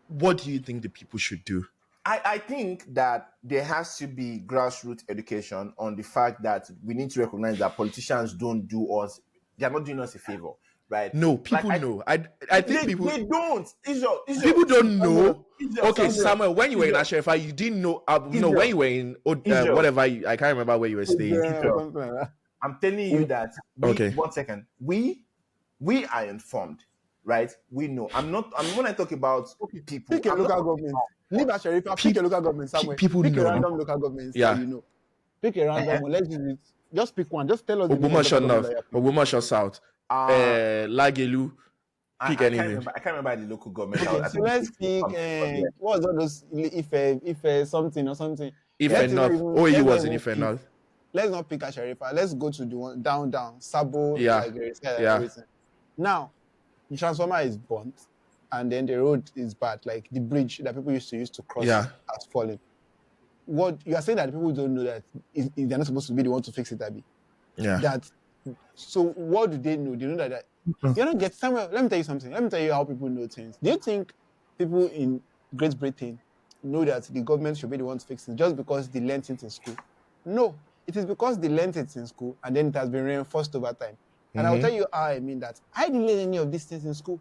what do you think the people should do? I think that there has to be grassroots education on the fact that we need to recognize that politicians don't do us, they're not doing us a favor, right? No, Like, people know. I think people they don't. people don't Samuel, know. Okay, Samuel, Samuel, when you were in Israel, Ashrefa, you didn't know. No, when Israel, you were in Israel, whatever, I can't remember where you were staying. or Israel. something like that. I'm telling you that Okay. 1 second, we are informed, right? We know. When I talk about people, Pick a I'm not local talking government. about, Leave Asharifa, pick a local government somewhere. People Pick a know. random local government that Yeah. you know. Pick a random one. Let's use it. Just pick one. Just tell us the name of Obumasho local government North, that you're picking. Obumasho South, Lagelu. Pick anything. I can't remember the local government. Okay, I so think let's pick yeah. what was all those if something or something. If Let's not enough, even OAU let's not was in even Ife pick. North. Let's not pick Asharifa. Let's go to the one down Sabo, Yeah. like and Yeah. everything. Now, the transformer is burnt, and then the road is bad. Like the bridge that people used to use to cross Yeah. has fallen. What you are saying that people don't know that they're not supposed to be the one to fix it, Abby. Yeah. That so what do they know? They know that you don't get somewhere. Let me tell you something. Let me tell you how people know things. Do you think people in Great Britain know that the government should be the one to fix it just because they learned it in school? No, it is because they learned it in school and then it has been reinforced over time. And I'll tell you how I mean that. I didn't learn any of these things in school,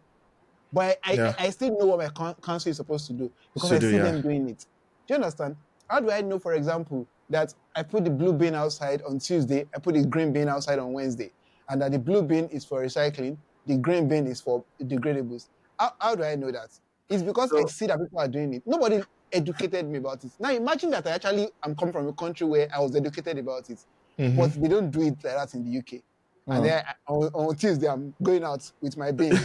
but I still know what my council is supposed to do because I see them doing it. Do you understand? How do I know, for example, that I put the blue bin outside on Tuesday, I put the green bin outside on Wednesday, and that the blue bin is for recycling, the green bin is for degradables? How do I know that? It's because I see that people are doing it. Nobody educated me about it. Now imagine that I'm coming from a country where I was educated about it, but they don't do it like that in the UK. And then on Tuesday, I'm going out with my bin.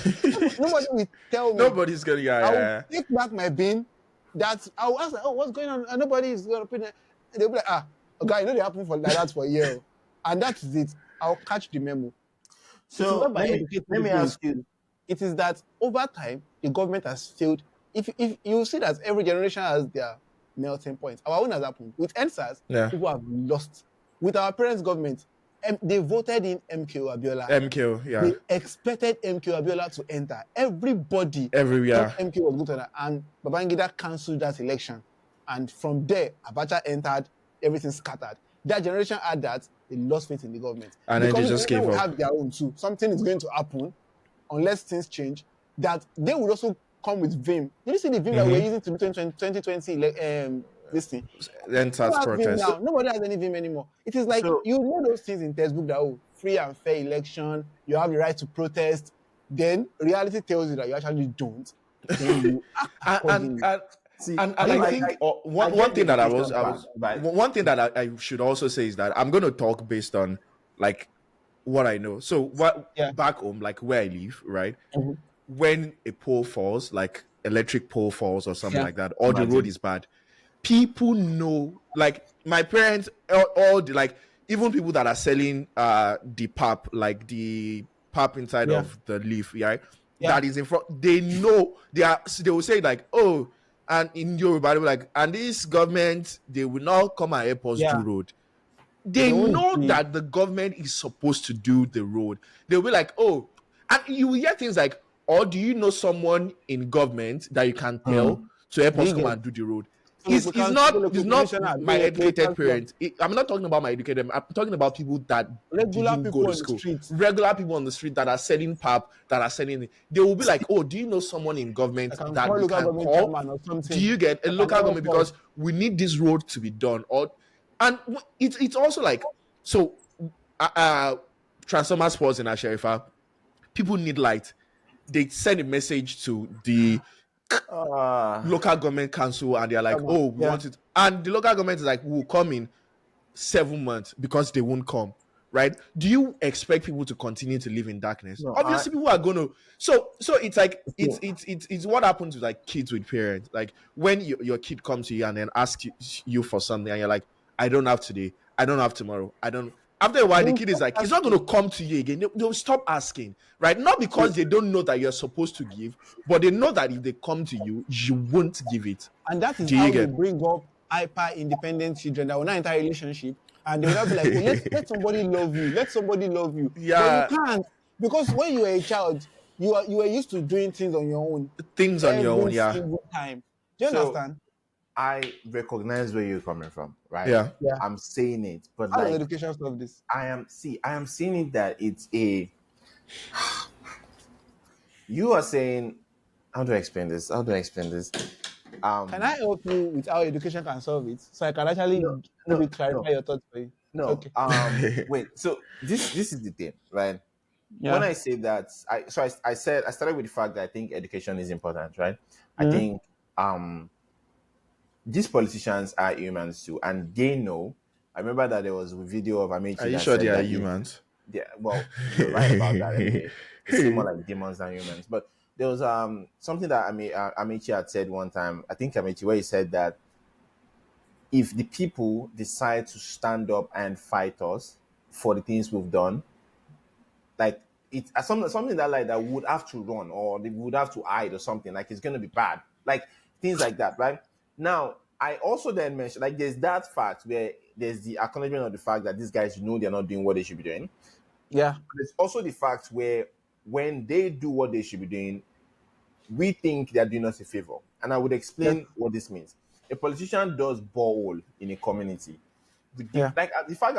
Nobody will tell me. Nobody's gonna. I will take back my bin. I will ask, oh, what's going on? And nobody is going to put it. They'll be like, okay, you know they happen for like that for a year. And that is it. I'll catch the memo. So let me ask you. It is that over time, the government has failed. If you see that every generation has their melting point. Our own has happened. With NSAS, people have lost. With our parents' government, they voted in MKO Abiola. MKO, yeah. They expected MKO Abiola to enter. Everybody everywhere. MKO was going to enter. And Babangida cancelled that election. And from there, Abacha entered, everything scattered. That generation had that, they lost faith in the government. And then they just gave up. Have their own too. Something is going to happen unless things change. That they would also come with Vim. Did you see the Vim that we're using to do 2020 this thing? Protest. Nobody has any Vim anymore. It is like you know those things in textbook that free and fair election, you have the right to protest. Then reality tells you that you actually don't. Then you act and I think one thing that I should also say is that I'm going to talk based on like what I know. So back home, like where I live, right? Mm-hmm. When a pole falls, like electric pole falls or something like that, or the road is bad, people know. Like my parents, all the like even people that are selling the pap, like the pap inside of the leaf, right? That is in front. They know they will say like, oh. And in Yoruba, they were like, and this government, they will not come and help us do road. They know that the government is supposed to do the road. They'll be like, oh, and you will hear things like, or do you know someone in government that you can tell to help us come and do the road? It's not my educated parents. I'm not talking about my educated. I'm talking about people that didn't go to school. Regular people on the street that are selling pap, that are selling it. They will be like, "Oh, do you know someone in government that you can call? Do you get a local government because we need this road to be done?" And it's also like so. Transformers falls in Asherifa. People need light. They send a message to the local government council and they're like, oh, we want it. And the local government is like, we'll come in 7 months because they won't come. Right? Do you expect people to continue to live in darkness? No, obviously, people are going to. So it's like it's what happens with like kids with parents. Like when your kid comes to you and then asks you for something, and you're like, I don't have today, I don't have tomorrow, I don't. After a while, the kid is like, he's not going to come to you again. They'll stop asking, right? Not because they don't know that you're supposed to give, but they know that if they come to you, you won't give it. And that is how you bring up hyper-independent children that will not enter a relationship. And they will not be like, oh, let somebody love you. Let somebody love you. Yeah. But you can't. Because when you were a child, you were used to doing things on your own. Things on your own, every single time. Do you understand? I recognize where you're coming from, right? Yeah. I'm saying it, but how like education stuff this. I am seeing it that it's a. You are saying, how do I explain this? Can I help you with how education can solve it, so I can actually clarify your thoughts for you? No. Okay. Wait. So this is the thing, right? Yeah. When I say that, I started with the fact that I think education is important, right? I think these politicians are humans too, and they know. I remember that there was a video of Amechi. Are you sure they are humans? Yeah, well, you're right about that. Anyway. They seem more like demons than humans. But there was something that Amechi had said one time. I think Amechi, where he said that if the people decide to stand up and fight us for the things we've done, like it's something that would have to run or they would have to hide or something. Like it's gonna be bad. Like things like that, right? Now, I also then mentioned, like, there's that fact where there's the acknowledgement of the fact that these guys know they're not doing what they should be doing. Yeah. But there's also the fact where when they do what they should be doing, we think they're doing us a favor. And I would explain what this means. A politician does borehole in a community. Like, the fact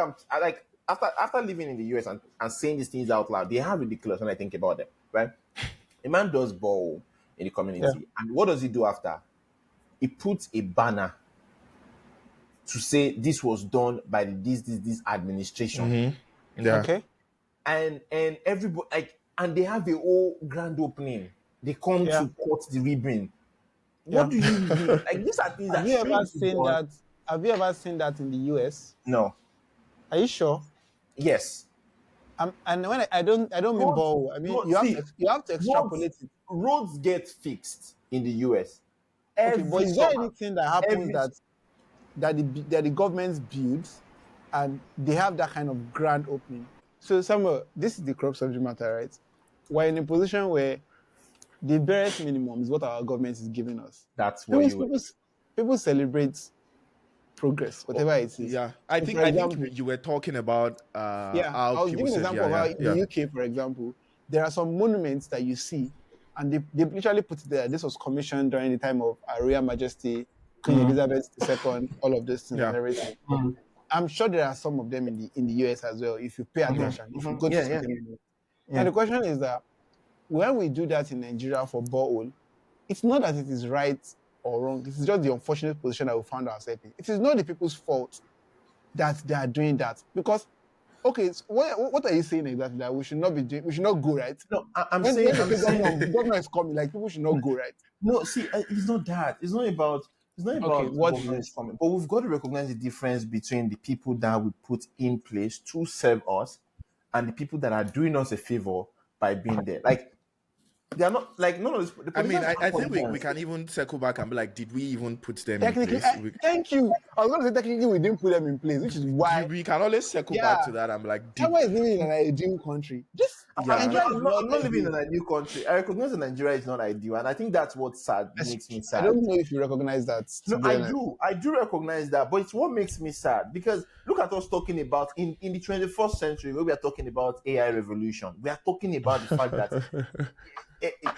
after living in the US and saying these things out loud, they are ridiculous when I think about them, right? A man does borehole in the community. And what does he do after? He puts a banner to say this was done by this administration. Mm-hmm. Yeah. Okay. And everybody and they have a whole grand opening. They come to cut the ribbon. What do you mean? Like these are things that have you ever seen that in the US? No. Are you sure? Yes. And when I don't mean Roads, ball. I mean roads, see, you have to roads, extrapolate it. roads get fixed in the US Okay, but every is there summer. anything that happens Every that the government builds and they have that kind of grand opening? So Samuel, this is the crux of the matter, right? We're in a position where the barest minimum is what our government is giving us. That's what People you. people people celebrate progress, Oh, whatever it is. yeah, I So think for I think example, you were talking about yeah, how I was people giving an said, example yeah, of how yeah, in the yeah. UK, for example, there are some monuments that you see, and they literally put it there. This was commissioned during the time of Her Royal Majesty Queen Elizabeth II, all of those things and Yeah. everything. I'm sure there are some of them in the US as well. If you pay attention, if you go to Yeah, yeah, certain monuments. Now yeah. the question is that when we do that in Nigeria for borehole, it's not that it is right or wrong. It's just the unfortunate position that we found ourselves in. It is not the people's fault that they are doing that because okay, so what are you saying exactly that we should not be doing? We should not go right No, I'm when saying, they I'm say saying, government is coming, like people should not go right. no. See, it's not that. It's not Okay, about what government is coming. But we've got to recognize the difference between the people that we put in place to serve us and the people that are doing us a favor by being there. Like they are not like none of this. The I mean, politicians are I think we politicians. can even circle back and be like, did we even put them in technically? place? Thank you. I was going to say technically we didn't put them in place, which is why We can always circle back yeah, to that. I'm like, did Taiwan is living in an ideal country. This yeah. Nigeria is not I'm not living in ideal. a new country. I recognize that Nigeria is not ideal, and I think that's what sad makes me I sad. don't know if you recognize that. To No, be I honest, do. I do recognize that, but it's what makes me sad because look at us talking about in the 21st century where we are talking about AI revolution. We are talking about the fact that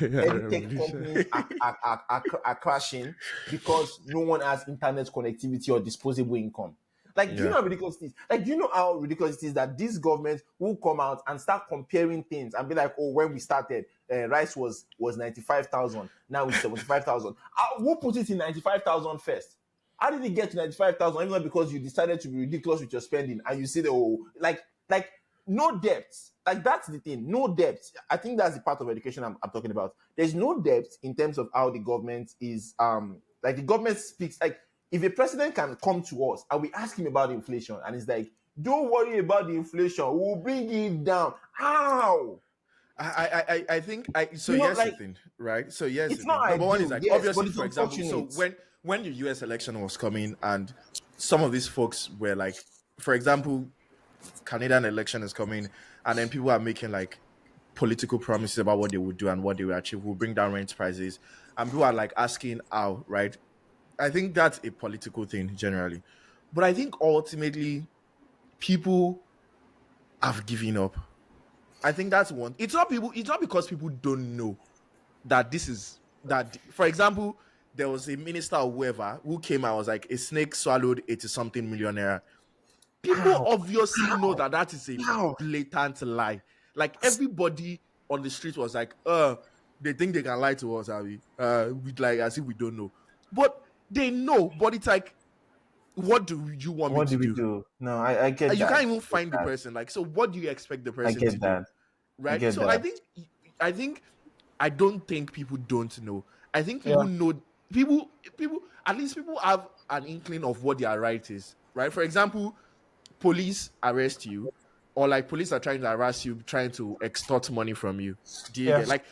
Yeah, every tech revolution. companies are crashing because no one has internet connectivity or disposable income. Like, do you know Yeah. how ridiculous it is? Like, do you know how ridiculous it is that this government will come out and start comparing things and be like, oh, when we started, rice was 95,000, now it's 75,000. Who put it in 95,000 first? How did it get to 95,000? Even because you decided to be ridiculous with your spending and you see the oh, like no depth. Like that's the thing, no depth. I think that's the part of education I'm talking about. There's no depth in terms of how the government is like the government speaks like if a president can come to us and we ask him about inflation and it's like, don't worry about the inflation, we'll bring it down. How? I think so You know, here's the like thing, right? So here's the it's not thing. Number one is ideal, like yes, but obviously, it's for example, so unfortunate. when the US election was coming and some of these folks were like, for example, Canadian election is coming, and then people are making like political promises about what they would do and what they will achieve, will bring down rent prices. And people are like asking how, right? I think that's a political thing generally. But I think ultimately people have given up. I think that's one. It's not because people don't know that this is that for example, there was a minister or whoever who came and was like a snake swallowed 80 something millionaire. People How? obviously know How? that that is a How? blatant lie. Like everybody on the street was like, they think they can lie to us, Abby. With like as if we don't know. But they know, but it's like, what do you want me What to do we do? do? No, I get You that. can't I even get find the that. person. Like, so what do you expect the I person to get do? that. I Right? get So that. I think I don't think people don't know. I think yeah, people know people at least people have an inkling of what their right is. Right? For example, police arrest you, or like police are trying to harass you, trying to extort money from you. Do you yeah. get like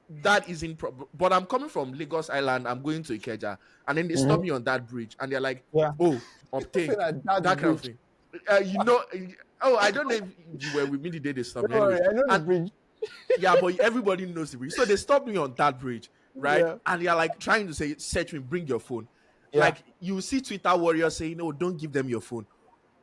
that is in but I'm coming from Lagos Island, I'm going to Ikeja, and then they stop Mm-hmm. me on that bridge and they're like, Yeah. oh, People say obtain that that's that kind of bridge. thing. You know, oh, I don't know if you were with me the day they stopped me. Don't worry, Anyways, I know the and bridge. yeah, but everybody knows the bridge. So they stopped me on that bridge, right? Yeah, And they're like trying to say, search me, bring your phone. yeah. Like you see Twitter warriors saying, no, don't give them your phone.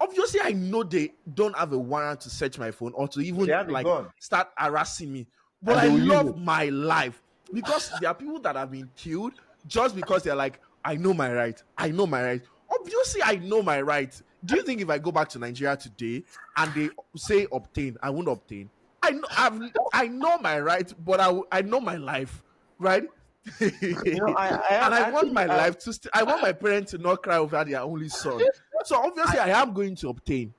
Obviously, I know they don't have a warrant to search my phone or to They even have a like gun start harassing me. But and I they will use love it. my life because there are people that have been killed just because they're like, I know my right. I know my right. Obviously, I know my right. Do you think if I go back to Nigeria today and they say obtain, I won't obtain? I know my right, but I know my life, right? You know, And I want actually my life to. I want my parents to not cry over their only son. So obviously, I am going to obtain.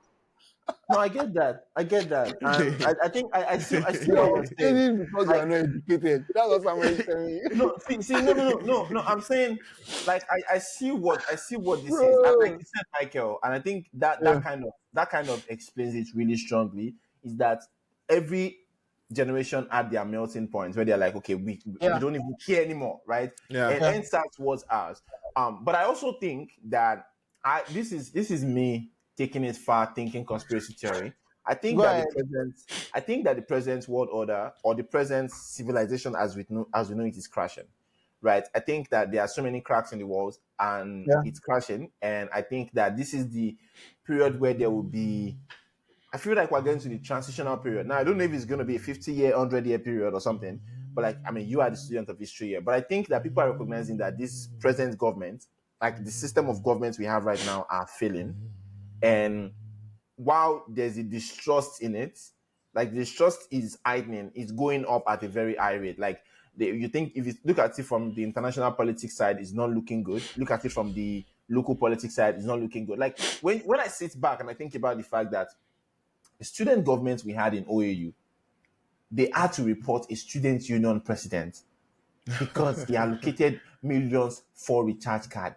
no, I get that. I get that, and I think I see You what are you're saying. obtaining because you Like are not educated. That's what someone is telling you. no, no. I'm saying like I see what this is, and like Bro. you said, Michael, and I think that Yeah. that kind of explains it really strongly. is that every generation had their melting points where they're like, okay, we don't even care anymore, right? Yeah. And NSAS was ours. But I also think that this is me taking it far, thinking conspiracy theory. I think Go that ahead. the present world order or the present civilization as we know it is crashing. Right. I think that there are so many cracks in the walls and Yeah. it's crashing. And I think that this is the period where there will be, I feel like we're going to the transitional period. Now, I don't know if it's going to be a 50-year, 100-year period or something, but like, I mean, you are the student of history here. But I think that people are recognizing that this present government, like the system of governments we have right now, are failing. And while there's a distrust in it, like the distrust is heightening, it's going up at a very high rate. Like you think if you look at it from the international politics side, it's not looking good. Look at it from the local politics side, it's not looking good. Like when I sit back and I think about the fact that the student government we had in OAU, they had to report a student union president because he allocated millions for recharge card.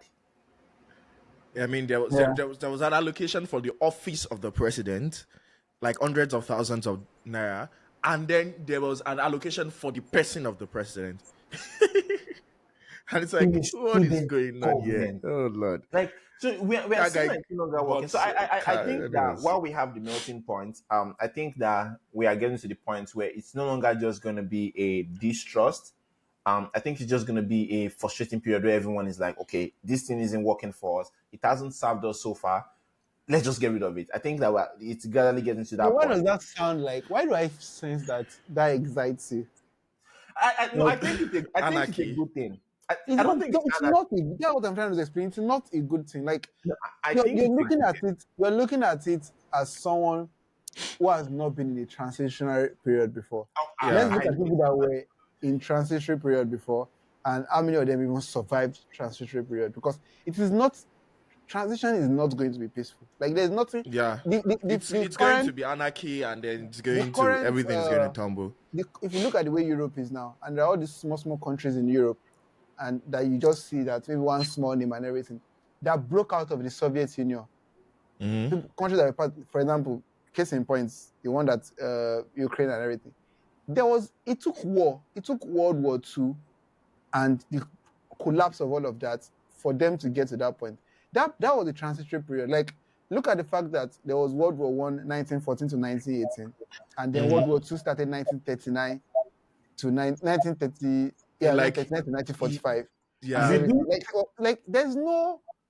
I mean, there was an allocation for the office of the president, like hundreds of thousands of naira, and then there was an allocation for the person of the president. And it's In like, a what is student going on here? government. Oh Lord, Like, so we are that seeing guy like no longer working. got So I think that anyways. while we have the melting point, I think that we are getting to the point where it's no longer just going to be a distrust. I think it's just going to be a frustrating period where everyone is like, okay, this thing isn't working for us. It hasn't served us so far. Let's just get rid of it. I think that it's gradually getting to So that what does point. that sound like? Why do I sense that excites you? No, I Like, think it's a Anarchy. good thing. I don't think it's it's anarchy. not a, that's what I'm trying to explain. It's not a good thing. Like No, I you're, think you're it's a looking good at thing. it, you're looking at it as someone who has not been in a transitionary period before. Let's Yeah. look at people that were in transitionary period before and how many of them even survived transitionary period, because it is not, transition is not going to be peaceful. Like there's nothing, Yeah. the It's going to current, be anarchy, and then it's the going to current, everything's going to tumble. if you look at the way Europe is now, and there are all these small countries in Europe, and that you just see that maybe one small name and everything that broke out of the Soviet Union. Countries that were part, for example, case in points, the one that Ukraine and everything. It took World War II and the collapse of all of that for them to get to that point. That was the transitory period. Like, look at the fact that there was World War One, 1914 to 1918, and then World War II started 1939 to 1930, Like, 1939 to 1945, and yeah. You everything.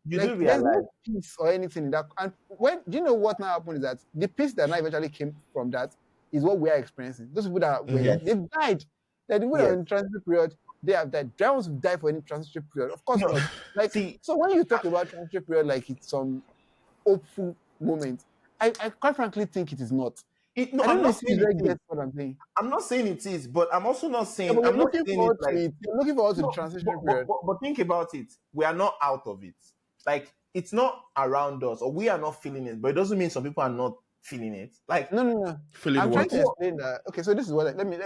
do you do There's realize no peace or anything in that. And when do you know what now happened is that the peace that now eventually came from that is what we are experiencing. Those people that were yes, they've died. Like the people that are yes. in transition period, they have died. Dragons will die for any transition period. Of course No, not. Like, see, so when you talk about transition period like it's some hopeful moment, I quite frankly think it is not. no, I I'm don't know not if you saying it really is. get what I'm saying. I'm not saying it is, but I'm also not Yeah, saying but I'm you're not looking saying it forward to like it. You're looking forward to the no, transition period. but think about it. We are not out of it. Like it's not around us, or we are not feeling it. But it doesn't mean some people are not feeling it. Like No. Feeling I'm trying what? to explain that. Okay, so this is what. Let me.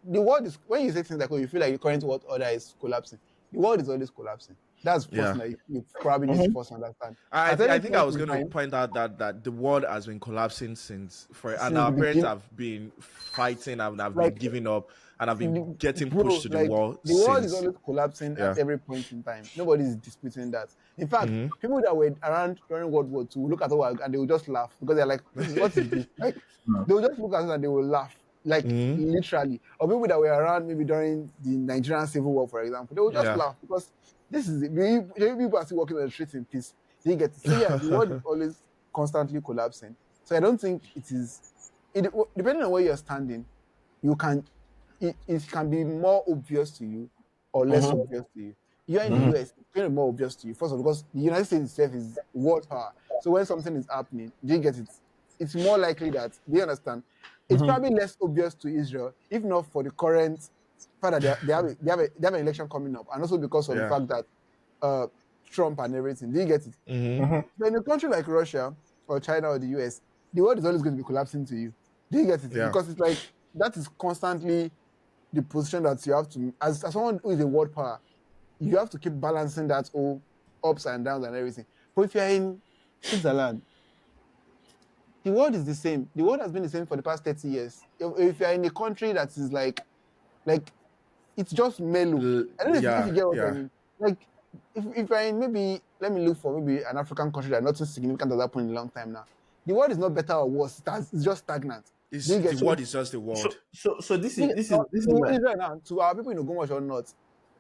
The world is, when you say things like, "Oh, you feel like the current world order is collapsing." The world is always collapsing. That's the first Yeah. thing that you probably need to Mhm. first understand. I At any I think I point was in going to time, point out that the world has been collapsing and since our the parents beginning, have been fighting and have been like, giving up and have been getting pushed bro, to the like wall the world is since. always collapsing at Yeah. every point in time. Nobody is disputing that. In fact, Hmm. people that were around during World War II will look at the world and they will just laugh because they're like, what is this?" Like, they will just look at us and they will laugh, like Hmm. literally. Or people that were around maybe during the Nigerian Civil War, for example, they will just Yeah. laugh because this is it. People are still walking on the streets in peace. They get it. So yeah, the world is always constantly collapsing. So I don't think it is. Depending on where you're standing, you can it can be more obvious to you or less Mhm. obvious to you. You're in the Mhm. US, it's going to be more obvious to you. First of all, because the United States itself is world power. So when something is happening, do you get it? It's more likely that, do you understand? It's Mhm. probably less obvious to Israel, if not for the current fact that they have an election coming up, and also because of the Yeah. fact that uh, Trump and everything. Do you get it? Hmm. Mhm. But in a country like Russia or China or the US, the world is always going to be collapsing to you. Do you get it? Yeah. Because it's like that is constantly the position that you have to, as someone who is a world power, you have to keep balancing that all ups and downs and everything. But if you're in Switzerland, the world is the same. The world has been the same for the past 30 years. If you're in a country that is like it's just mellow. I don't know if you get what I mean. Like if you're in maybe let me look for maybe an African country that nothing significant has happened in a long time now. The world is not better or worse. It's just stagnant. It's, the world is just the world. So this is where Israel now, to our people in Ogomosh or not,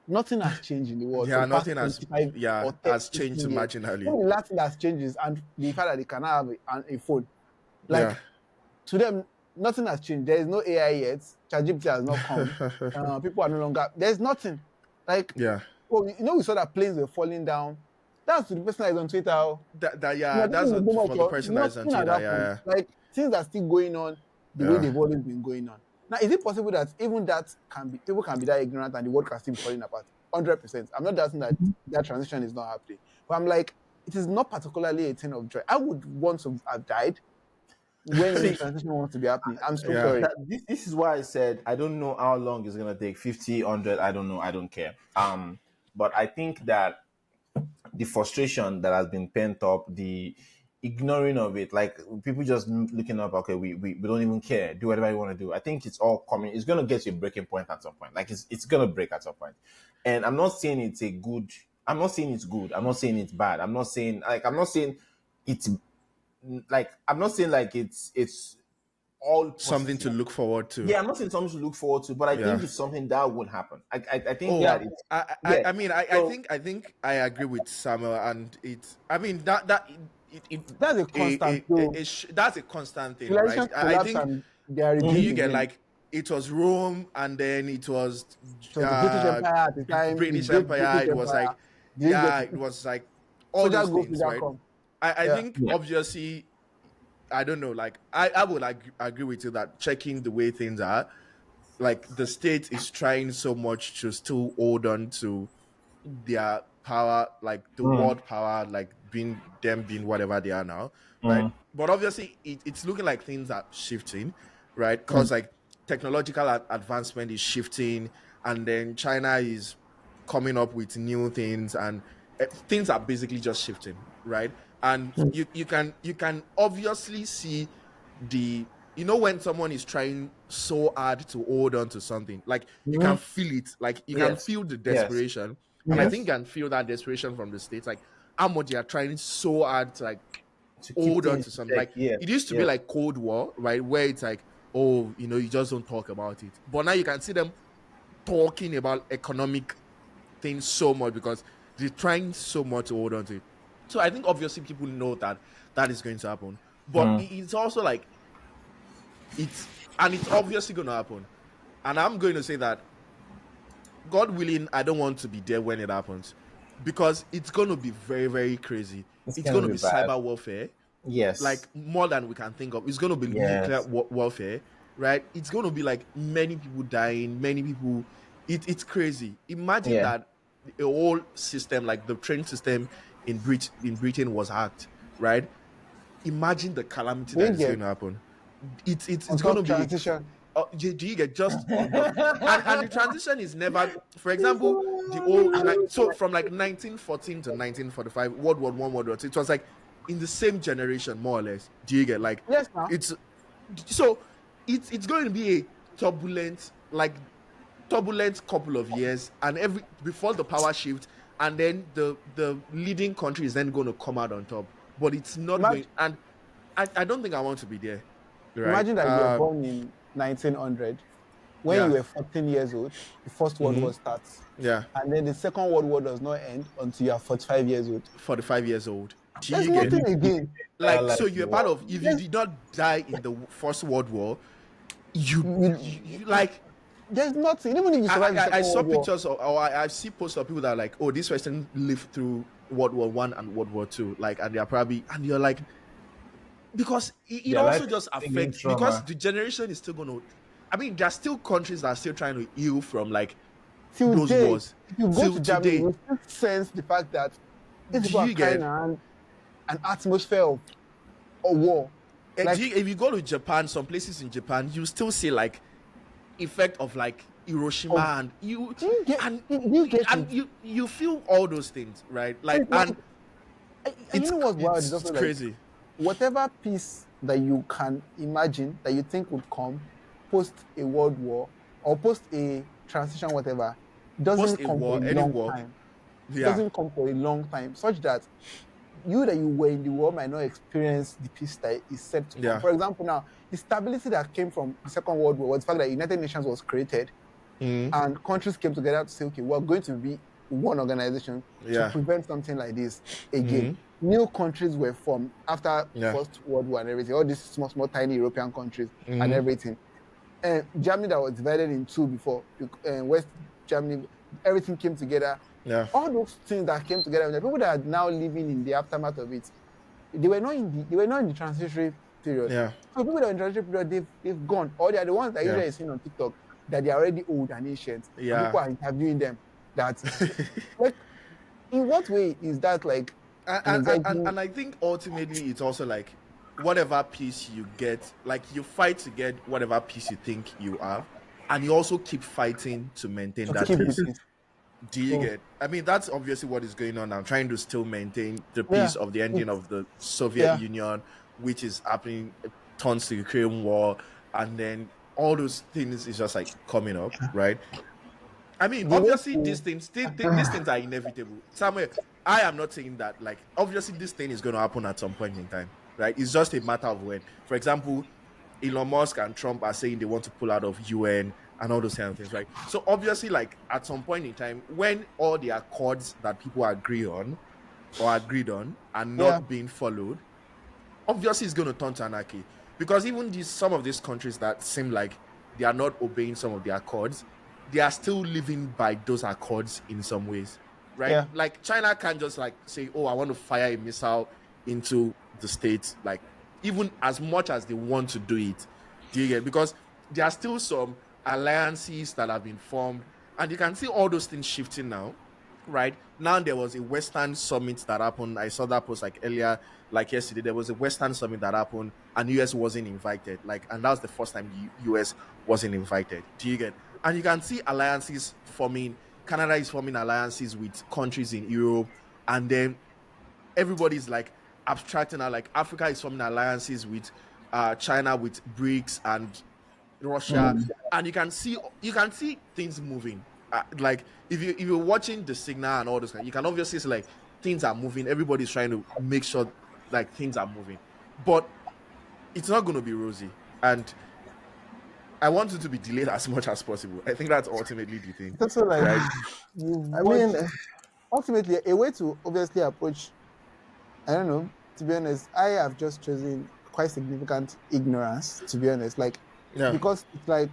nothing has changed in the world. Yeah, for the past nothing has 25 or 30 has changed years. marginally. The last thing that's changed is and the fact that they can have a phone. Like to them, nothing has changed. There is no AI yet. ChatGPT has not come. People are no longer. There's nothing. Like well, we saw that planes were falling down. That's the person that is on Twitter. That's for the person that is on Twitter. Yeah. Like things are still going on the way they've always been going on. Now, is it possible that even that people can be that ignorant and the world can still be falling apart? 100%. I'm not doubting that transition is not happening, but I'm like, it is not particularly a thing of joy. I would want to have died when the transition wants to be happening. I'm so sorry. This is why I said I don't know how long it's gonna take. 50, 100, I don't know. I don't care. But I think that the frustration that has been pent up, the ignoring of it, like people just looking up, okay, we don't even care, do whatever you want to do. I think it's all coming. It's gonna get to a breaking point at some point. Like it's gonna break at some point. And I'm not saying it's good. I'm not saying it's bad. I'm not saying it's all something to look forward to. Yeah, I'm not saying something to look forward to, but I think it's something that would happen. I think that it's. I think I agree with Samuel, and it's. I mean that's a constant. That's a constant thing, right? I think you get like it was Rome, and then it was the British Empire at the time. British Empire. It was like it was like all those things, right? I think obviously. I don't know, like I would agree with you that checking the way things are, like the state is trying so much to still hold on to their power, like the world power, like being whatever they are now, right? But obviously it's looking like things are shifting, right? Because like technological advancement is shifting, and then China is coming up with new things, and things are basically just shifting, right? And you can obviously see when someone is trying so hard to hold on to something, like you can feel it, like you can feel the desperation, and I think you can feel that desperation from the States, like how much they are trying so hard to hold on to something. Like it used to be like Cold War, right, where it's like, oh, you just don't talk about it, but now you can see them talking about economic things so much because they're trying so much to hold on to it. So I think obviously people know that is going to happen, but it's also like it's obviously going to happen, and I'm going to say that God willing, I don't want to be there when it happens, because it's going to be very, very crazy. It's going to be cyber warfare, like more than we can think of. It's going to be nuclear warfare, right? It's going to be like many people dying, many people. It's crazy. Imagine that a whole system, like the train system in Britain was hacked, right? Imagine the calamity that is going to happen. It's going to be transition. Do you get just and the transition is never, for example, the old, so from like 1914 to 1945, World War I, World War II, it was like in the same generation, more or less. Do you get like it's going to be a turbulent couple of years, and before the power shift, and then the leading country is then going to come out on top, but it's not going, and I don't think I want to be there. Right? Imagine that you were born in 1900, when you were 14 years old, the First World War starts. Yeah. And then the Second World War does not end until you are 45 years old. 45 years old. There's nothing again. Like, so you're part of, if you did not die in the First World War, you like... There's nothing. Even if you survive I saw pictures, or I see posts of people that are like, oh, this person lived through World War I and World War II. Like, and they're probably... And you're like... Because it also just affects, because the generation is still going to, I mean, there are still countries that are still trying to heal from like those wars. If you go to Germany, you still sense the fact that these people are carrying around an atmosphere of war. Like, if you go to Japan, some places in Japan, you still see like effect of like Hiroshima, and you feel all those things, right? Like, and you know what's wild? It's crazy. Like, whatever peace that you can imagine that you think would come post a world war or post a transition, whatever, Post doesn't a come for war, a any long war. time. Yeah. Doesn't come for a long time, such that you were in the war might not experience the peace that is set to come. Yeah. For example, now the stability that came from the Second World War was the fact that United Nations was created Mm. and countries came together to say, okay, we're going to be one organization to Yeah. prevent something like this again. Mm. New countries were formed after Yeah. First World War and everything. All these small, small, tiny European countries and Mm. everything. And Germany that was divided in two before, West Germany, everything came together. Yeah. All those things that came together, the people that are now living in the aftermath of it, they were not in the transitionary period. Yeah. So people that are in the transitionary period, they've gone. Or they are the ones that Yeah. usually seen on TikTok that they are already old and ancient, and Yeah. people are interviewing them. That like, in what way is that like And energizing? I think ultimately it's also like whatever piece you get, like you fight to get whatever piece you think you have, and you also keep fighting to maintain To that keep the piece. peace? Do you So get? I mean, that's obviously what is going on now, trying to still maintain the yeah, peace of the ending it's of the Soviet yeah. Union, which is happening, turns to Ukraine war, and then all those things is just like coming up, right? I mean, The way obviously, to these things are inevitable. Somewhere, I am not saying that. Like, obviously, this thing is going to happen at some point in time, right? It's just a matter of when. For example, Elon Musk and Trump are saying they want to pull out of UN and all those kind of things, right? So obviously, like at some point in time, when all the accords that people agree on or agreed on are yeah, not being followed, obviously it's going to turn to anarchy, because even these some of these countries that seem like they are not obeying some of the accords, they are still living by those accords in some ways, right? yeah, Like China can't just like say, oh, I want to fire a missile into the states, like even as much as they want to do it. Do you get? Because there are still some alliances that have been formed, and you can see all those things shifting now, right? Now there was a Western summit that happened. I saw that post like earlier, like yesterday. There was a Western summit that happened, and US wasn't invited. Like, and that was the first time US wasn't invited. Do you get? And you can see alliances forming. Canada is forming alliances with countries in Europe, and then everybody's like abstracting out. Like Africa is forming alliances with China, with BRICS and Russia, and you can see things moving. Like if you're watching the signal and all this, you can obviously see like things are moving. Everybody's trying to make sure like things are moving, but it's not going to be rosy. And I want it to be delayed as much as possible. I think that's ultimately the thing, it's also like right? you I mean, watch. Ultimately, a way to obviously approach, I don't know, to be honest, I have just chosen quite significant ignorance, to be honest. Like, Yeah, because it's like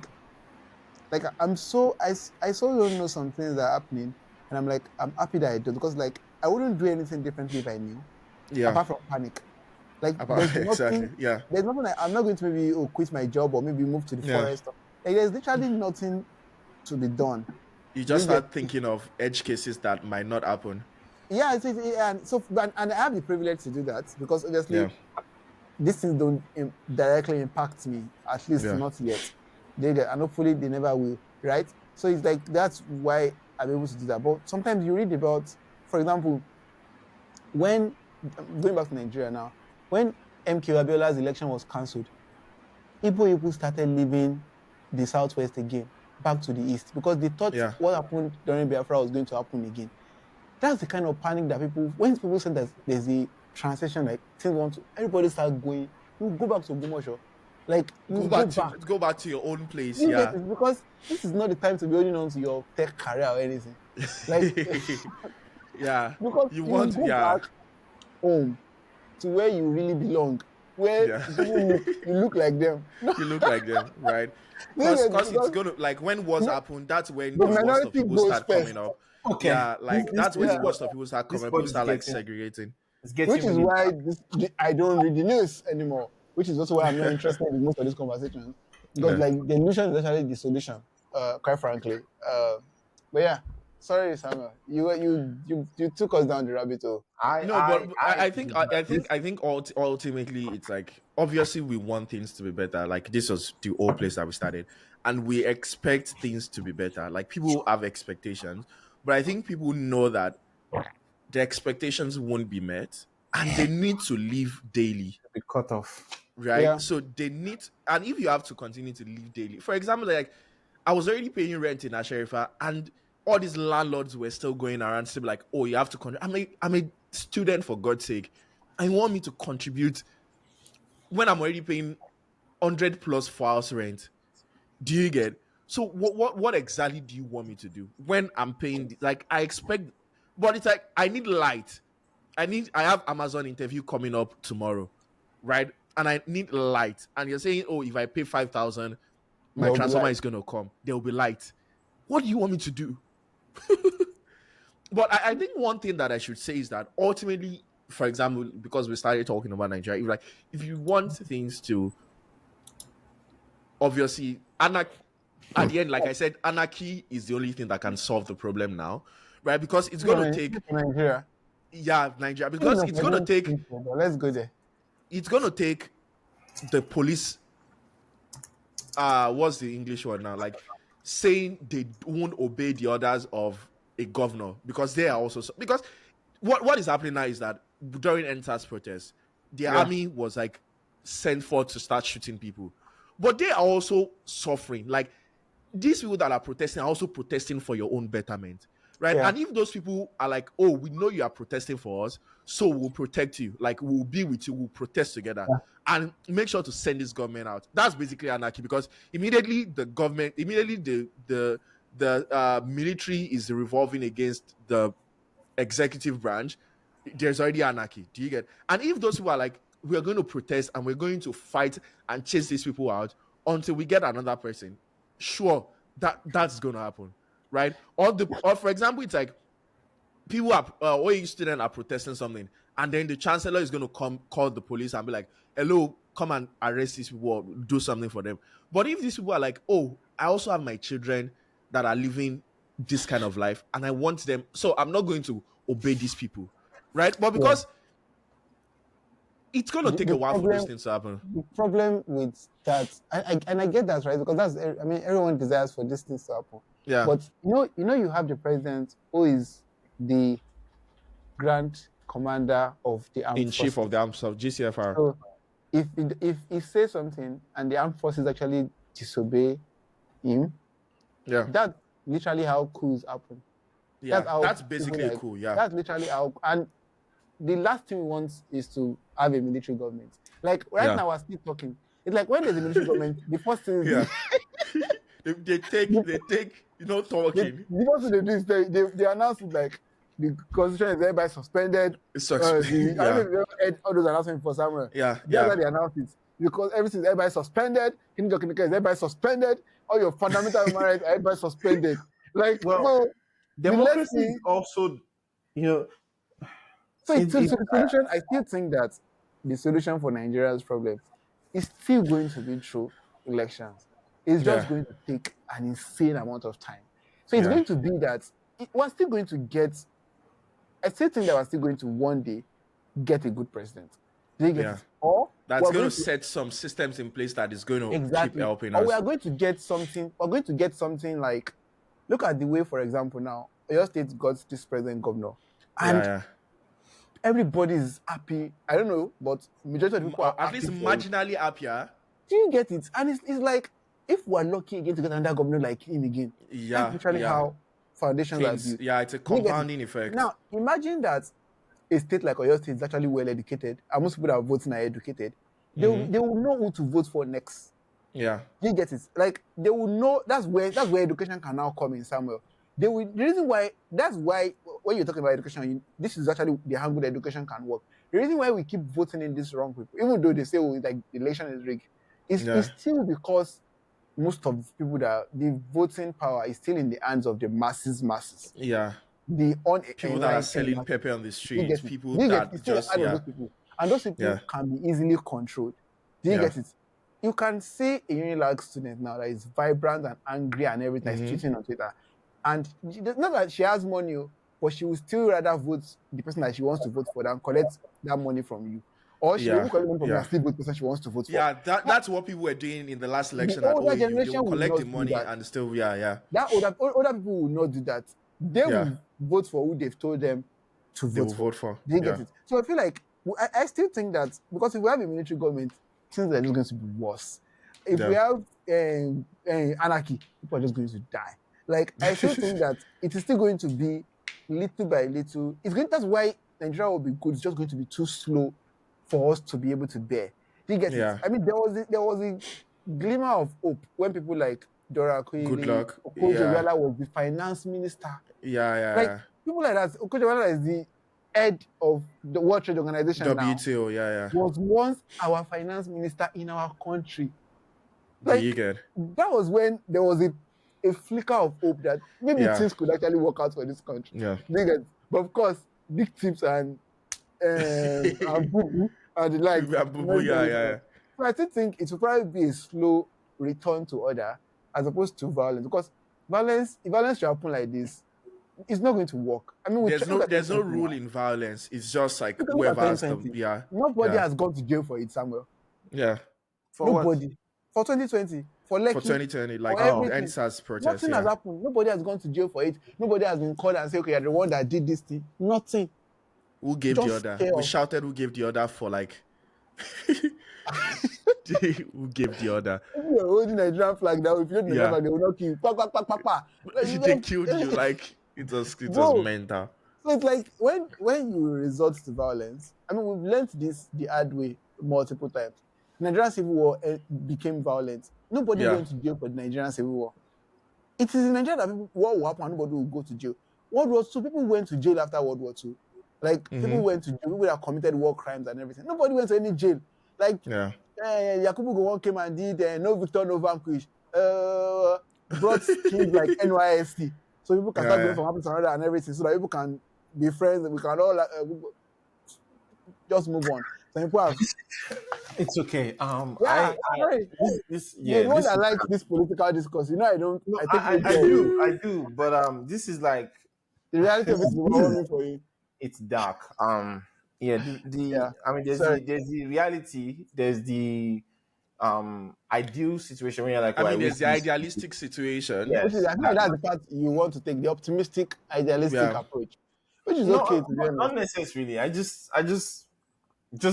I'm so I so don't know some things that are happening, and I'm like I'm happy that I do, because like I wouldn't do anything differently if I knew, yeah, apart from panic. Like about exactly. Yeah, there's nothing like, I'm not going to maybe quit my job or maybe move to the yeah. forest. Like there's literally nothing to be done. You Do just you get? start thinking of edge cases that might not happen. Yeah, and so and I have the privilege to do that because Yeah, obviously these things don't directly impact me, at least yeah, not yet. They get, and hopefully they never will, right? So it's like that's why I'm able to do that. But sometimes you read about, for example, when going back to Nigeria now, when MK Abiola's election was cancelled, people started leaving the southwest again, back to the east, because they thought yeah. what happened during Biafra was going to happen again. That's the kind of panic that when people say that there's a transition, like things want to, everybody start going, you go back to Gumosho, like you go back. Go back to your own place. You get Yeah. it? Because this is not the time to be holding on to your tech career or anything. Like, Yeah. because You you want, go yeah. back home to where you really belong, where Yeah. you look like them. You look like them, right? Cause it's Because gonna like when wars happen, that's when the the worst of minority people goes start first, coming up. okay, Yeah, this like this that's when this the yeah. pod, worst of people start this coming up. pod People is start like getting segregating. it's Which getting is really why dark. I don't read the news anymore. Which is also why I'm not interested in most of these conversations, because Yeah. like the illusion is actually the solution. Quite frankly. But yeah, sorry, Samuel. You took us down the rabbit hole. No, but I I think ultimately it's like obviously we want things to be better. Like this was the old place that we started, and we expect things to be better. Like people have expectations, but I think people know that the expectations won't be met, and they need to live daily. be cut off. right? Yeah. So they need, and if you have to continue to live daily, for example, like I was already paying rent in Asherifa, and all these landlords were still going around to be like, "Oh, you have to contribute." I'm a student, for God's sake. I want me to contribute when I'm already paying 100 plus for house rent. Do you get? So what exactly do you want me to do when I'm paying? Like I expect, but it's like I need light. I have Amazon interview coming up tomorrow, right? And I need light. And you're saying, oh, if I pay 5,000, my There will be transformer light. is gonna come. There will be light. What do you want me to do? But I think one thing that I should say is that ultimately, for example, because we started talking about Nigeria, if you want things to obviously at the end, like I said, anarchy is the only thing that can solve the problem now, right? Because it's going to take, Nigeria. yeah, Nigeria, Even because if I don't think so, but let's go there. it's going to take the police. What's the English word now? Like saying they won't obey the orders of a governor because they are also because what is happening now is that during NSAS protests, the Yeah. army was like sent forth to start shooting people, but they are also suffering. Like these people that are protesting are also protesting for your own betterment, right? Yeah. And if those people are like, oh, we know you are protesting for us, so we'll protect you, like we'll be with you, we'll protest together, Yeah. and make sure to send this government out. That's basically anarchy because immediately the military is revolving against the executive branch, there's already anarchy. Do you get? And if those people are like, we're going to protest and we're going to fight and chase these people out until we get another person, sure, that's going to happen, right? Or for example, it's like people are OAU students are protesting something, and then the chancellor is going to come call the police and be like, "Hello, come and arrest these people or do something for them." But if these people are like, "Oh, I also have my children that are living this kind of life, and I want them, so I'm not going to obey these people," right? But Yeah. because it's going to take a while for those things to happen. The problem with that, and I get that, right? Because I mean, everyone desires for these things to happen. Yeah, But you have the president who is the grand commander of the armed in chief forces. of the arms of GCFR. So if he says something and the armed forces actually disobey him, Yeah, that's literally how coups happen. yeah, That's how that's people basically a coup. Yeah, that's literally how, and the last thing we want is to have a military government. Like right yeah, now, we're still talking. It's like when there's a military government, the first thing yeah. is They take talking. the first thing they do is they announce it like the constitution is thereby suspended. I don't know Yeah, if you ever heard all those announcements for somewhere. yeah, That's yeah. how they announce it. Because everything is thereby suspended. Kinjo Kinika is thereby suspended. All your fundamental human rights are thereby suspended. Like, Well, so the left democracy is thing. also, you know, So, it, so it, the solution, I still think that the solution for Nigeria's problem is still going to be through elections. It's just Yeah, going to take an insane amount of time. So it's yeah, going to be that we're still going to get, I still think that we're still going to one day get a good president. Do you get yeah. it? Or That's we're going going to to, set some systems in place that is going to keep exactly, helping or we us. are going to get something, we're going to get something like, look at the way, for example, now, your state got this president governor. Yeah, And yeah. everybody is happy. I don't know, but majority of people are At happy least for it. marginally happier. Do you get it? And it's like if we're lucky again to get another governor like him again, that's Yeah, literally yeah. how foundations are Things. built. Yeah, it's a Do you get it? compounding effect. Now imagine that a state like Oyo State is actually well educated, and most people that are voting are educated. They will know who to vote for next. Yeah, Do you get it? Like they will know that's where education can now come in somewhere. They will, the reason why that's why when you're talking about education, this is actually the angle that education can work. The reason why we keep voting in these wrong people, even though they say like the election is rigged, is yeah, still because most of the people that the voting power is still in the hands of the masses. yeah. The People that are unenlightened selling masses. pepper on the Do you streets. get it? People Do you get it? that It's still the just hand of those people. And those people yeah, can be easily controlled. Do you yeah. get it? You can see a Unilag student now that is vibrant and angry and everything, is tweeting on Twitter. And not that she has money, but she will still rather vote the person that she wants to vote for than collect that money from you. Or she will Yeah, even collect money from you yeah. and still vote the person she wants to vote for. Yeah, that's what people were doing in the last The election at older OAU. They will generation will collect not the do money that. and still, yeah. That older people will not do that. They Yeah. will vote for who they've told them to They will vote for. vote for. Do you Yeah. get it? So I feel like I still think that because if we have a military government, things are just going to be worse. If we Yeah. have anarchy, people are just going to die. Like, I still think that it is still going to be little by little. That's why Nigeria will be good. It's just going to be too slow for us to be able to bear. Do you get it? Yeah. I mean, there was a glimmer of hope when people like Dora Good Kweli, luck. Yeah. Okoje-Iweala was the finance minister. Yeah. Like, Yeah. people like that, Okoje-Iweala is the head of the World Trade Organization now, WTO. Yeah. Yeah. was once our finance minister in our country. Like, Vegan. that was when there was a flicker of hope that maybe Yeah. things could actually work out for this country. Yeah. Because, but of course, big tips and boo and the likes. Yeah. Boo boo. Yeah. Yeah. So I still think it will probably be a slow return to order as opposed to violence, because if violence should happen like this, it's not going to work. I mean, look at There's no 2020 rule now. in violence. It's just like Look at whoever has the 2020. yeah. Nobody Yeah. has gone to jail for it, Samuel. Yeah. For what? Nobody. For 2020, for For Lekki, 2020, like for everything. NSAS protest. Nothing has Yeah. happened. Nobody has gone to jail for it. Nobody has been called and said, okay, you're the one that did this thing. Nothing. Who gave the Just order? chaos. We shouted who gave the order for like who gave the order? If you're holding a Nigerian flag now, if you don't Yeah. Nigerian flag, they will knock you. Pa, pa, pa, pa, pa. They killed you. Like it was Bro. mental. So it's like when you resort to violence, I mean, we've learned this the hard way multiple times. Nigerian Civil War became violent. Nobody Yeah. went to jail for the Nigerian Civil War. It is in Nigeria that war will happen and nobody will go to jail. World War II, people went to jail after World War II. Like, people went to jail, people that committed war crimes and everything. Nobody went to any jail. Like, Yeah. Yakubu Gowon came and did no victor, no vanquish. Brought things like NYSC. So people can start going from one place to another and everything, so that people can be friends and we can all just move on. So people have. It's okay. Yeah, Yeah, the one this that is- likes this political discourse, I don't. No, I think I do, but this is like the reality of it is overwhelming for you. it's dark. Yeah, Yeah. I mean, Sorry. there's the reality, there's the ideal situation where you're like, I oh, mean, there's wish the this- idealistic situation. Yeah. Which is, I think that's the part you want to take, the optimistic, idealistic Yeah. approach, which is No, okay to be not honest. necessarily. I just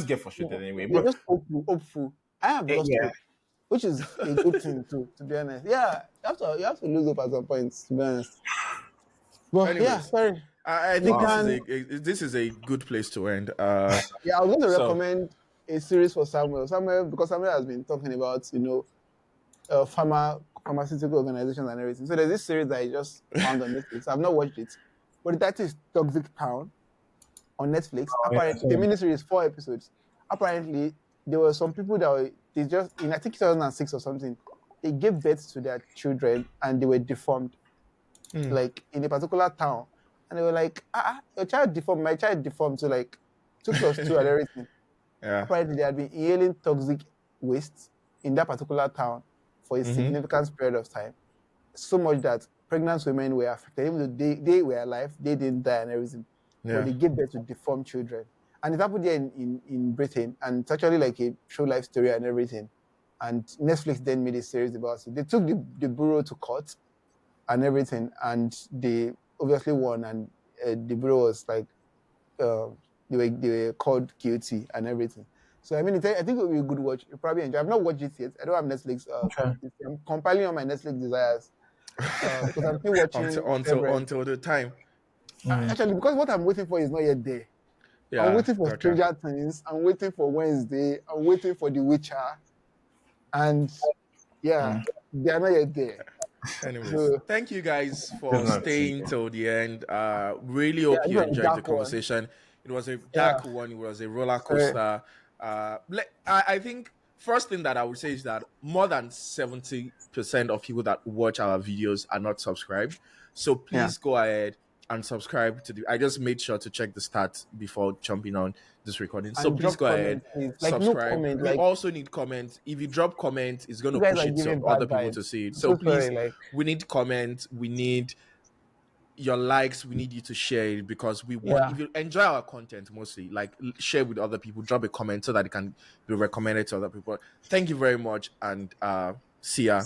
get frustrated anyway. You're But just hopeful. I have lost yeah. hope, which is a good thing too, to be honest. Yeah, you have to lose hope at some point, to be honest. But Anyways. yeah, sorry. I think Wow. this is a good place to end. Yeah, I was going to So- recommend a series for Samuel. Because Samuel has been talking about, pharmaceutical organizations and everything. So there's this series that I just found on Netflix. I've not watched it, but the title is Toxic Town on Netflix. Apparently, the miniseries, 4 episodes. Apparently, there were some people that they just in I think 2006 or something, they gave birth to their children and they were deformed, like in a particular town, and they were like, your child deformed, my child deformed, so like 2 plus 2 and everything. Yeah. Apparently, they had been inhaling toxic waste in that particular town for a significant period of time. So much that pregnant women were affected. Even though they were alive, they didn't die and everything. Yeah. But they gave birth to deformed children. And it happened here in Britain. And it's actually like a true life story and everything. And Netflix then made a series about it. They took the bureau to court and everything. And they obviously won. And the bureau was like, they were called guilty and everything. So I mean, I think it will be a good watch. You probably enjoy. I've not watched it yet. I don't have Netflix. I'm compiling on my Netflix desires because I'm still watching until the time. Actually, because what I'm waiting for is not yet there. Yeah. I'm waiting for gotcha. Stranger Things. I'm waiting for Wednesday. I'm waiting for The Witcher, and they are not yet there. Anyways, So- thank you guys for Good luck, staying Chico. till the end. Really hope it you was a enjoyed dark the one. conversation. It was a dark Yeah. one. It was a roller coaster. I think first thing that I would say is that more than 70% of people that watch our videos are not subscribed. So please go ahead and subscribe to I just made sure to check the stats before jumping on this recording. So And please drop go ahead, comments, please. Like, no subscribe. comment, We like- also need comments. If you drop comments, it's going to You guys push are it to giving other bad people vibes. to see it. I'm So so please, sorry, like- we need comments. We need your likes. We need you to share it because we want. Yeah. If you enjoy our content, mostly like share with other people. Drop a comment so that it can be recommended to other people. Thank you very much, and see ya.